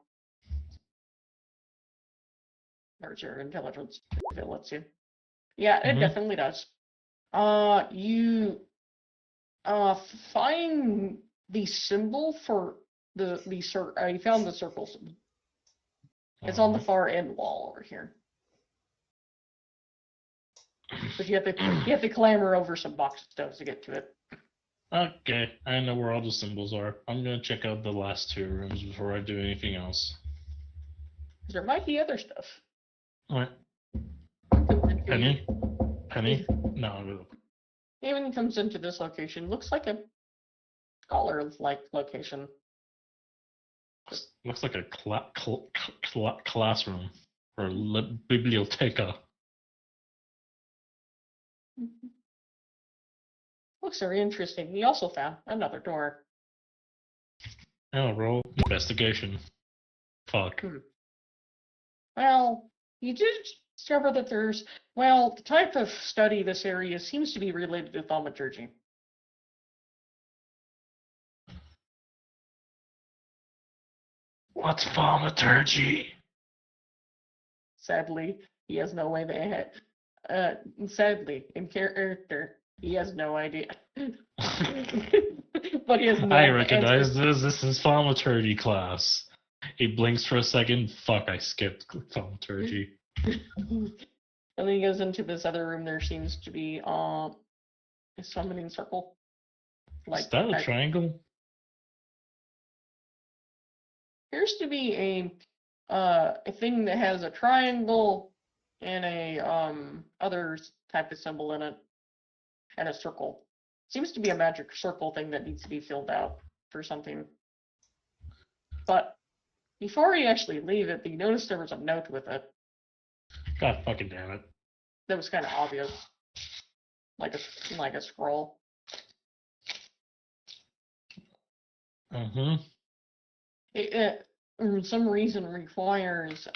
There's your intelligence if it lets you. Yeah, it Mhm. definitely does. You find the symbol for the circle. You found the circle symbol. It's on the far end wall over here. But you have to clamber over some box stones to get to it. Okay, I know where all the symbols are. I'm gonna check out the last two rooms before I do anything else. There might be other stuff. Alright. Penny? No. Even comes into this location. Looks like a scholar-like location. Looks like a classroom or biblioteca. Looks very interesting. We also found another door. Oh, roll investigation. Fuck. Well, you did discover that there's, well, the type of study this area seems to be related to thaumaturgy. What's thaumaturgy? Sadly, he has no way sadly, in character, he has no idea. But he has no I recognize answers. this. This is thaumaturgy class. He blinks for a second. Fuck, I skipped thaumaturgy. And then he goes into this other room. There seems to be a summoning circle. Is that a triangle? Appears to be a thing that has a triangle and a other type of symbol in it, and a circle. Seems to be a magic circle thing that needs to be filled out for something. But before you actually leave it, you notice there was a note with it God fucking damn it. that was kind of obvious, like a scroll. Mm-hmm. It for some reason requires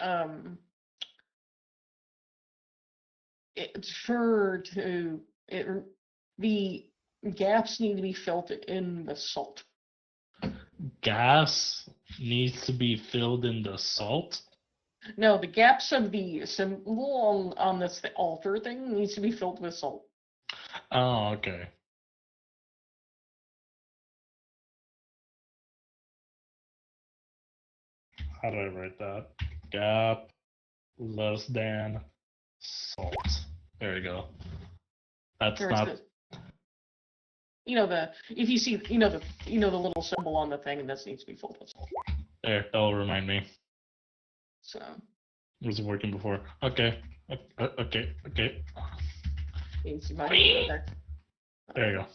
the gaps need to be filled in the salt. Gas needs to be filled in the salt? No, the gaps of the symbol on this altar thing needs to be filled with salt. Oh, okay. How do I write that? Gap less than salt. There you go. That's There's not. if you see the little symbol on the thing, and this needs to be filled with salt. There, that'll remind me. So It wasn't working before. Okay. Okay. needs to be there. There you go.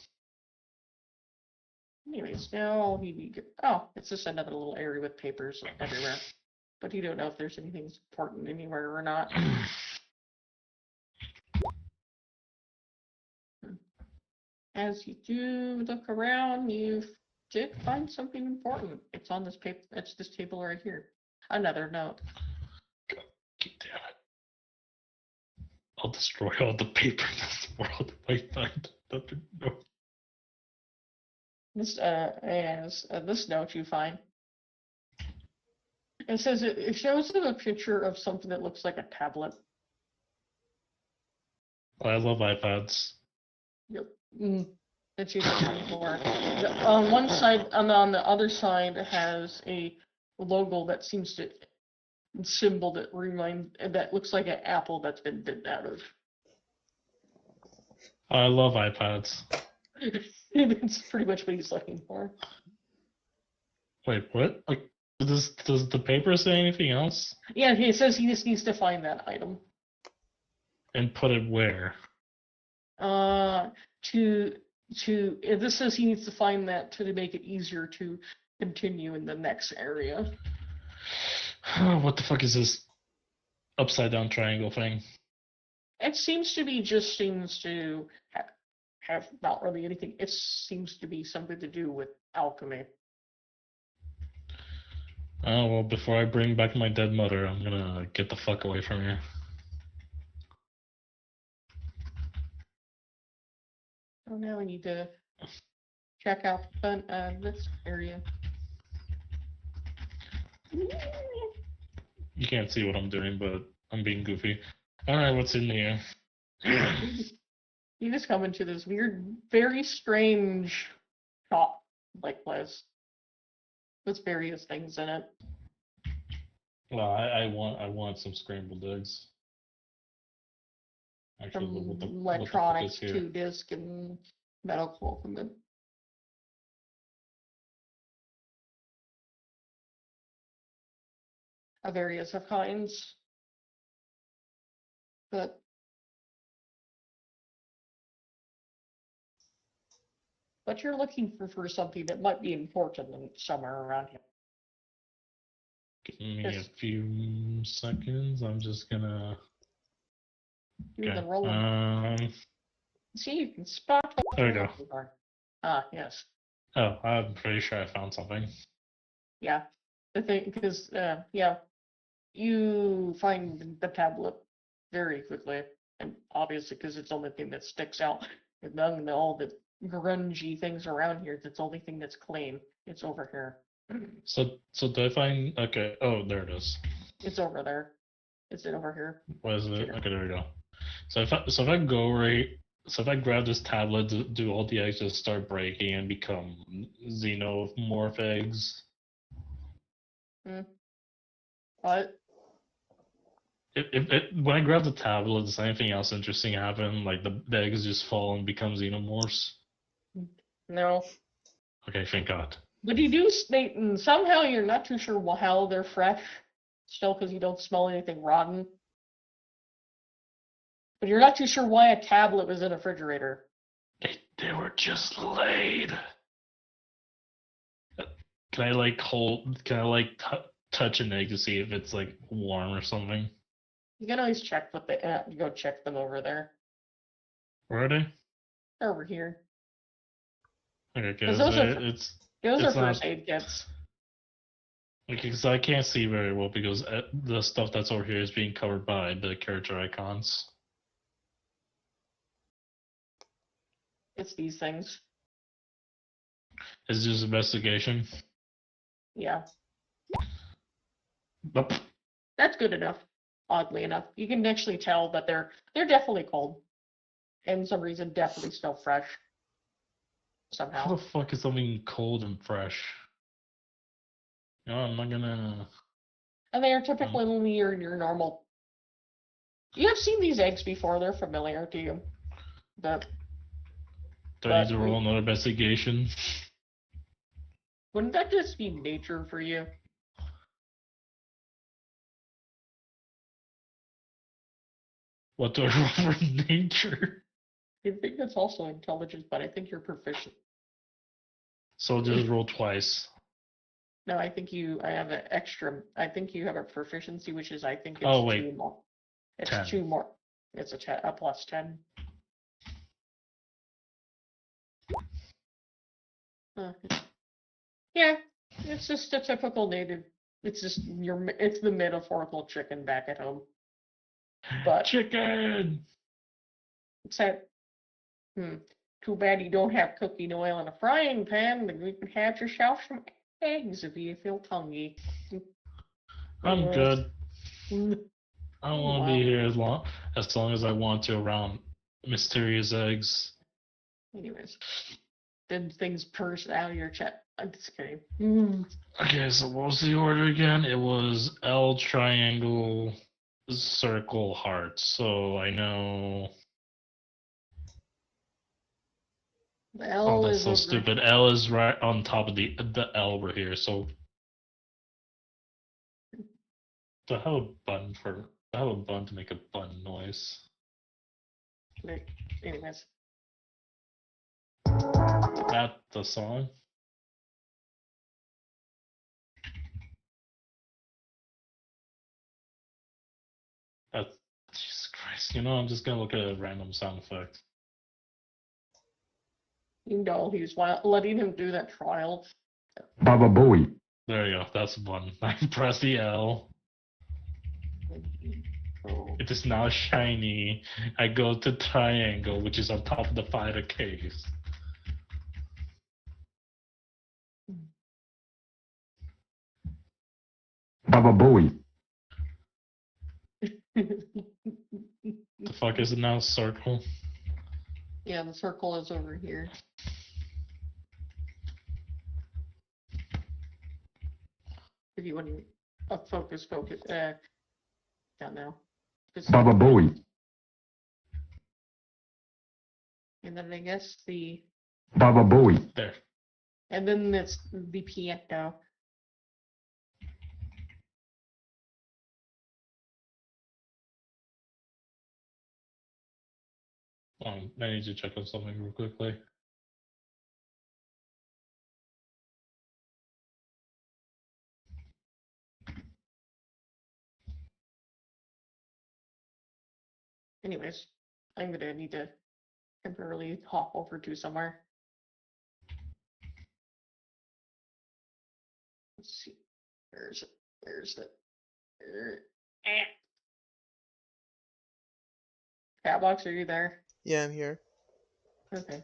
Anyways, now it's just another little area with papers everywhere. But you don't know if there's anything important anywhere or not. As you do look around, you did find something important. It's on this paper. It's this table right here. Another note. God damn it. I'll destroy all the paper in this world if I find nothing. No. This note you find. It says it shows a picture of something that looks like a tablet. I love iPads. Yep. That's usually for. On one side, on the other side, has a logo that seems to symbol that looks like an apple that's been bitten out of. I love iPads. It's pretty much what he's looking for. Wait, what? Like, does the paper say anything else? Yeah, it says he just needs to find that item. And put it where? This says he needs to find that to make it easier to continue in the next area. What the fuck is this upside down triangle thing? It seems to have not really anything. It seems to be something to do with alchemy. Oh, well, before I bring back my dead mother, I'm gonna get the fuck away from here. So now we need to check out this area. You can't see what I'm doing, but I'm being goofy. Alright, what's in here? You just come into this weird, very strange shop-like place with various things in it. Well, I want some scrambled eggs. Actually, From what the electronics fuck is here? to disc and medical equipment. Of various kinds. But you're looking for something that might be important somewhere around here. Give me a Yes. few seconds. I'm just gonna. Do the Okay. rolling. See, you can spot. There we go. Ah, yes. Oh, I'm pretty sure I found something. Yeah. The thing, because, yeah, you find the tablet very quickly, and obviously because it's the only thing that sticks out among all the grungy things around here. That's the only thing that's clean. It's over here. So do I find okay? Oh, there it is. It's over there. It's over here. What is it? Here. Okay, there we go. So if I go right, so if I grab this tablet, do all the eggs just start breaking and become xenomorph eggs? What? When I grab the tablet, does anything else interesting happen? Like the eggs just fall and become xenomorphs? No. Okay, thank God. But you do state, and somehow you're not too sure how they're fresh, still because you don't smell anything rotten. But you're not too sure why a tablet was in a refrigerator. They were just laid. Can I like touch an egg to see if it's like warm or something? You can always check with the go check them over there. Where are they? They're over here. Okay, 'Cause because those are it's first not- aid kits. because I can't see very well because the stuff that's over here is being covered by the character icons. It's these things. Is this investigation? Yeah, Nope. that's good enough. Oddly enough, you can actually tell that they're definitely cold, and for some reason definitely still fresh. How Somehow. the fuck is something cold and fresh? No, I'm not gonna. And they are typically only your normal. You have seen these eggs before, they're familiar to you. But Do I need to roll another investigation? wouldn't that just be nature for you? What do I roll for nature? I think that's also intelligence, but I think you're proficient. So just roll twice. No, I think I have an extra. I think you have a proficiency, which is I think it's Oh, wait. 2 more. It's 10. 2 more. It's a plus 10. Yeah, it's just a typical native. It's just it's the metaphorical chicken back at home. But Chicken! it's that. Too bad you don't have cooking oil in a frying pan. Then you can have yourself some eggs if you feel hungry. I'm good. Mm. I don't want to Wow. be here as long as I want to around mysterious eggs. Anyways, then things burst out of your chest. I'm just kidding. Okay, so what was the order again? It was L, triangle, circle, heart. So I know. The L Oh, that's is so over. stupid. L is right on top of the L over here. So do I have a button for? I have a button to make a button noise. Anyways, That the song. That's Jesus Christ. You know, I'm just gonna look at a random sound effect. you know he's letting him do that trial. Baba Booey. There you go. That's one. I press the L. Oh. It is now shiny. I go to triangle, which is on top of the fighter case. Baba Booey. The fuck is it now? Circle. Yeah, the circle is over here. If you want a focus, down now. Baba Booey. And then I guess Baba Booey. There. and then it's the piano. I need to check on something real quickly. Anyways, I'm gonna need to temporarily hop over to somewhere. Let's see. Where's it? Where's it? Eh. Catbox, are you there? Yeah, I'm here. Okay.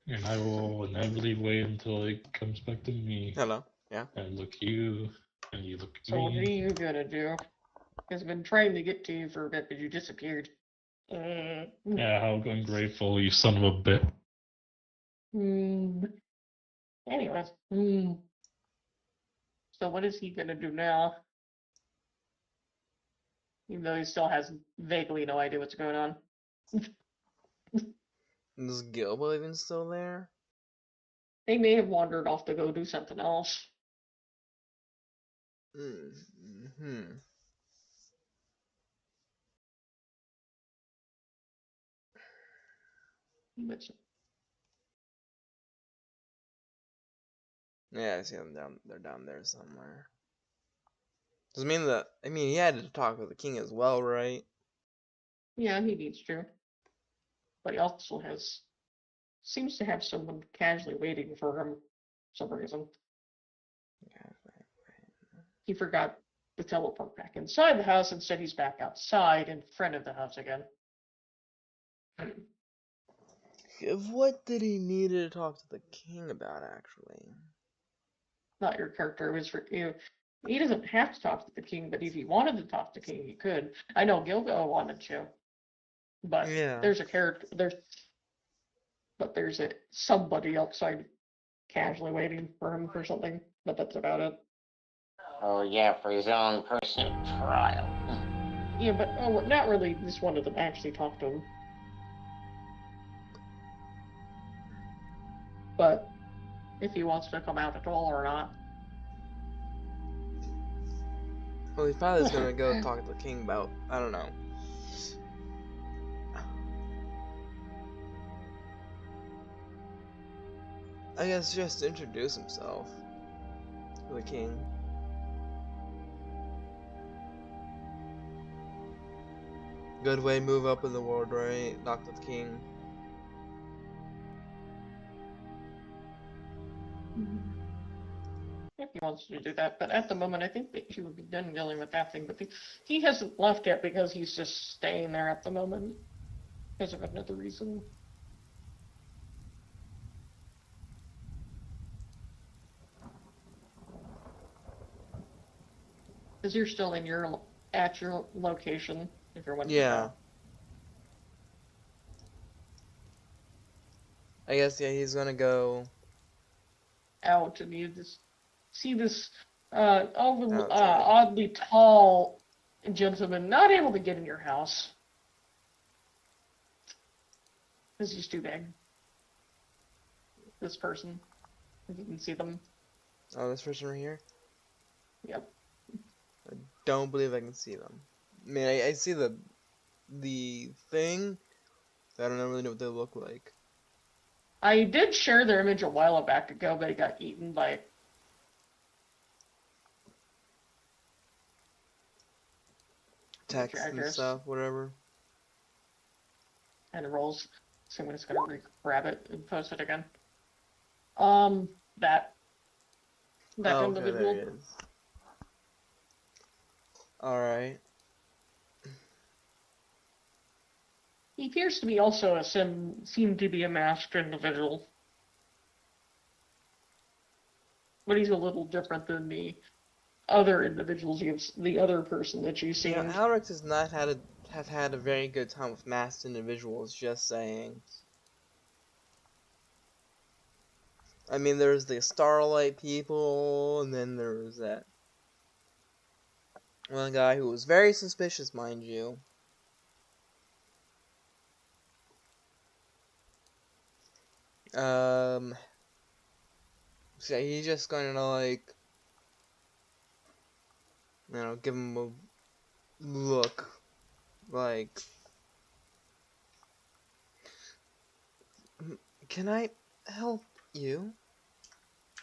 And I will inevitably wait until it comes back to me. Hello. Yeah. I look at you, and you look at So what are me. you gonna do? Because I've been trying to get to you for a bit, but you disappeared. Yeah, how ungrateful, you son of a bit. Anyways. So what is he gonna do now? Even though he still has vaguely no idea what's going on. Is Gilbo even still there? They may have wandered off to go do something else. Mm-hmm. But Yeah, I see them down. They're down there somewhere. Does it mean that? I mean, he had to talk with the king as well, right? yeah, he needs to. But he also seems to have someone casually waiting for him for some reason. He forgot to teleport back inside the house. Instead, he's back outside in front of the house again. What did he need to talk to the king about, actually? Not your character. It was for you. He doesn't have to talk to the king, but if he wanted to talk to the king, he could. I know Gilgo wanted to, but Yeah. there's a character there's a somebody outside casually waiting for him for something. But that's about it. Oh yeah, for his own personal trial. Yeah, but not really. Just wanted to actually talk to him. But if he wants to come out at all or not. Well, he probably was gonna go talk to the king about, I don't know. I guess just introduce himself to the king. Good way to move up in the world, right? Talk to the king. If he wants to do that, but at the moment, I think that he would be done dealing with that thing. But he hasn't left yet because he's just staying there at the moment because of another reason. Because you're still at your location if you're wondering. Yeah. I guess, yeah, he's gonna go Out and you just see this outside. oddly tall gentleman not able to get in your house because he's too big. This person, if you can see them. Oh, this person right here? Yep. I don't believe I can see them. I mean, I see the thing, but I don't really know what they look like. I did share their image a while back ago, but it got eaten by Text and Trackers. stuff, whatever. and rolls. So I'm just gonna grab it and post it again. That Oh, okay, individual. there it is. Alright. He appears to be also seem to be a masked individual. But he's a little different than the other individuals the other person that you've seen. You know, Alrex has not have had a very good time with masked individuals, just saying. I mean, there's the Starlight people, and then there was that one guy who was very suspicious, mind you. So he's just gonna, like, you know, give him a look, like, can I help you?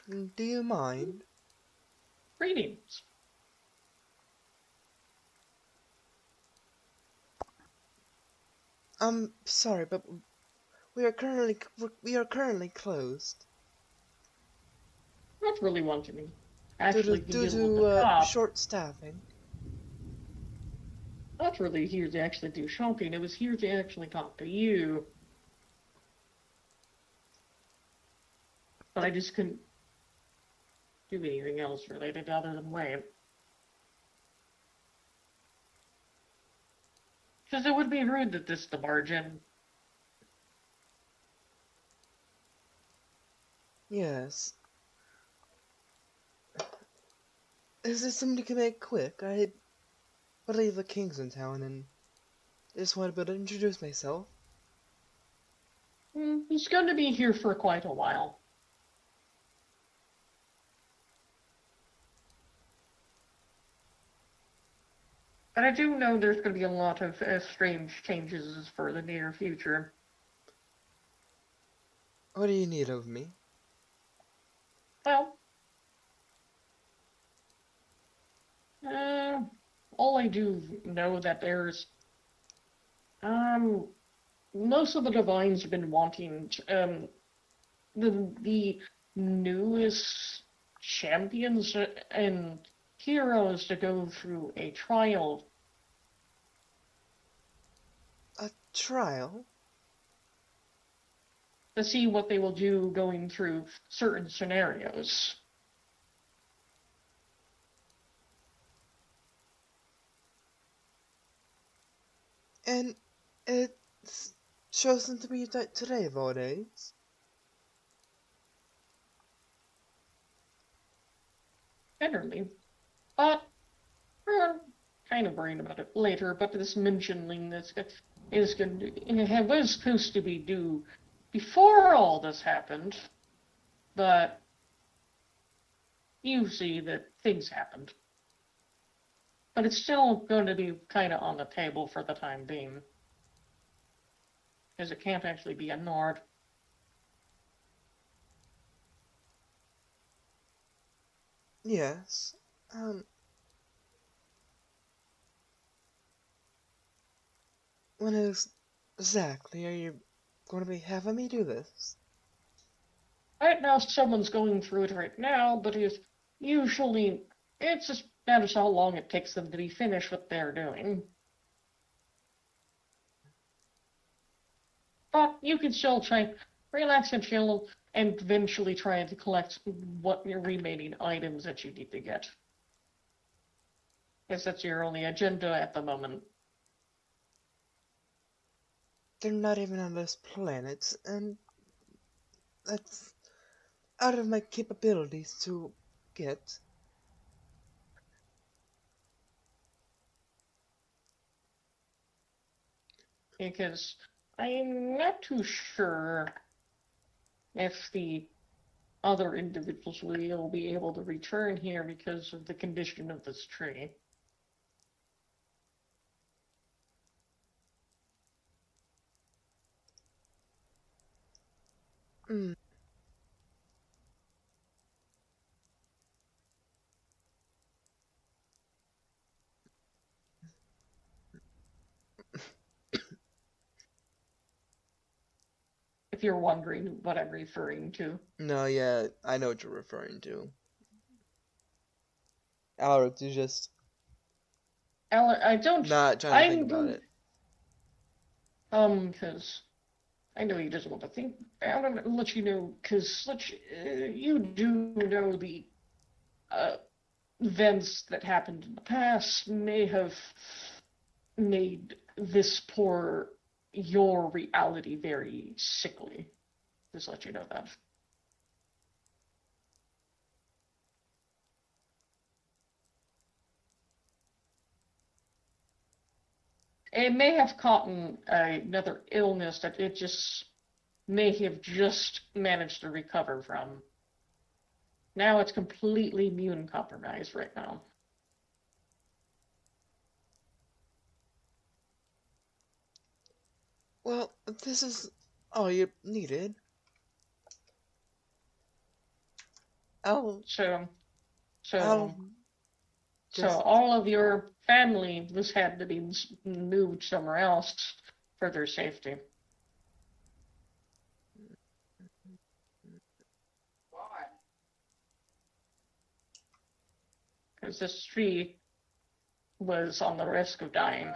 Do you mind? Greetings. I'm sorry, but we are currently closed Not really wanting me. due Actually, to short. short staffing. not really here to actually do shopping. It was here to actually talk to you. But I just couldn't do anything else related other than wait. Because it would be rude to diss the margin. Yes. Is this something you can make quick? I believe the king's in town and just wanted to introduce myself. He's going to be here for quite a while. But I do know there's going to be a lot of strange changes for the near future. What do you need of me? Well, all I do know that there's, most of the divines have been wanting, the newest champions and heroes to go through a trial. A trial? To see what they will do going through certain scenarios. And it's chosen to be today of all days. Generally. But we're kind of worried about it later, but this mentioning this is going to, was supposed to be due before all this happened, but you see that things happened. But it's still going to be kind of on the table for the time being, because it can't actually be ignored. Yes. When exactly are you going to be having me do this? Right now, someone's going through it right now, but usually it's just matters how long it takes them to be finished what they're doing. But you can still try, relax and chill, and eventually try to collect what your remaining items that you need to get. Because that's your only agenda at the moment. They're not even on this planet, and that's out of my capabilities to get. Because I'm not too sure if the other individuals will be able to return here because of the condition of this tree. Hmm. If you're wondering what I'm referring to. No, yeah, I know what you're referring to. Alex, you just I don't. not trying to think about it. Because I know he doesn't want to think. I want to let you know, because you do know the events that happened in the past may have made this your reality very sickly. Just let you know that. It may have caught another illness that it just may have just managed to recover from. Now it's completely immune compromised right now. Well, this is all you needed. I'll So I'll just all of your family was had to be moved somewhere else for their safety. Because this tree was on the risk of dying.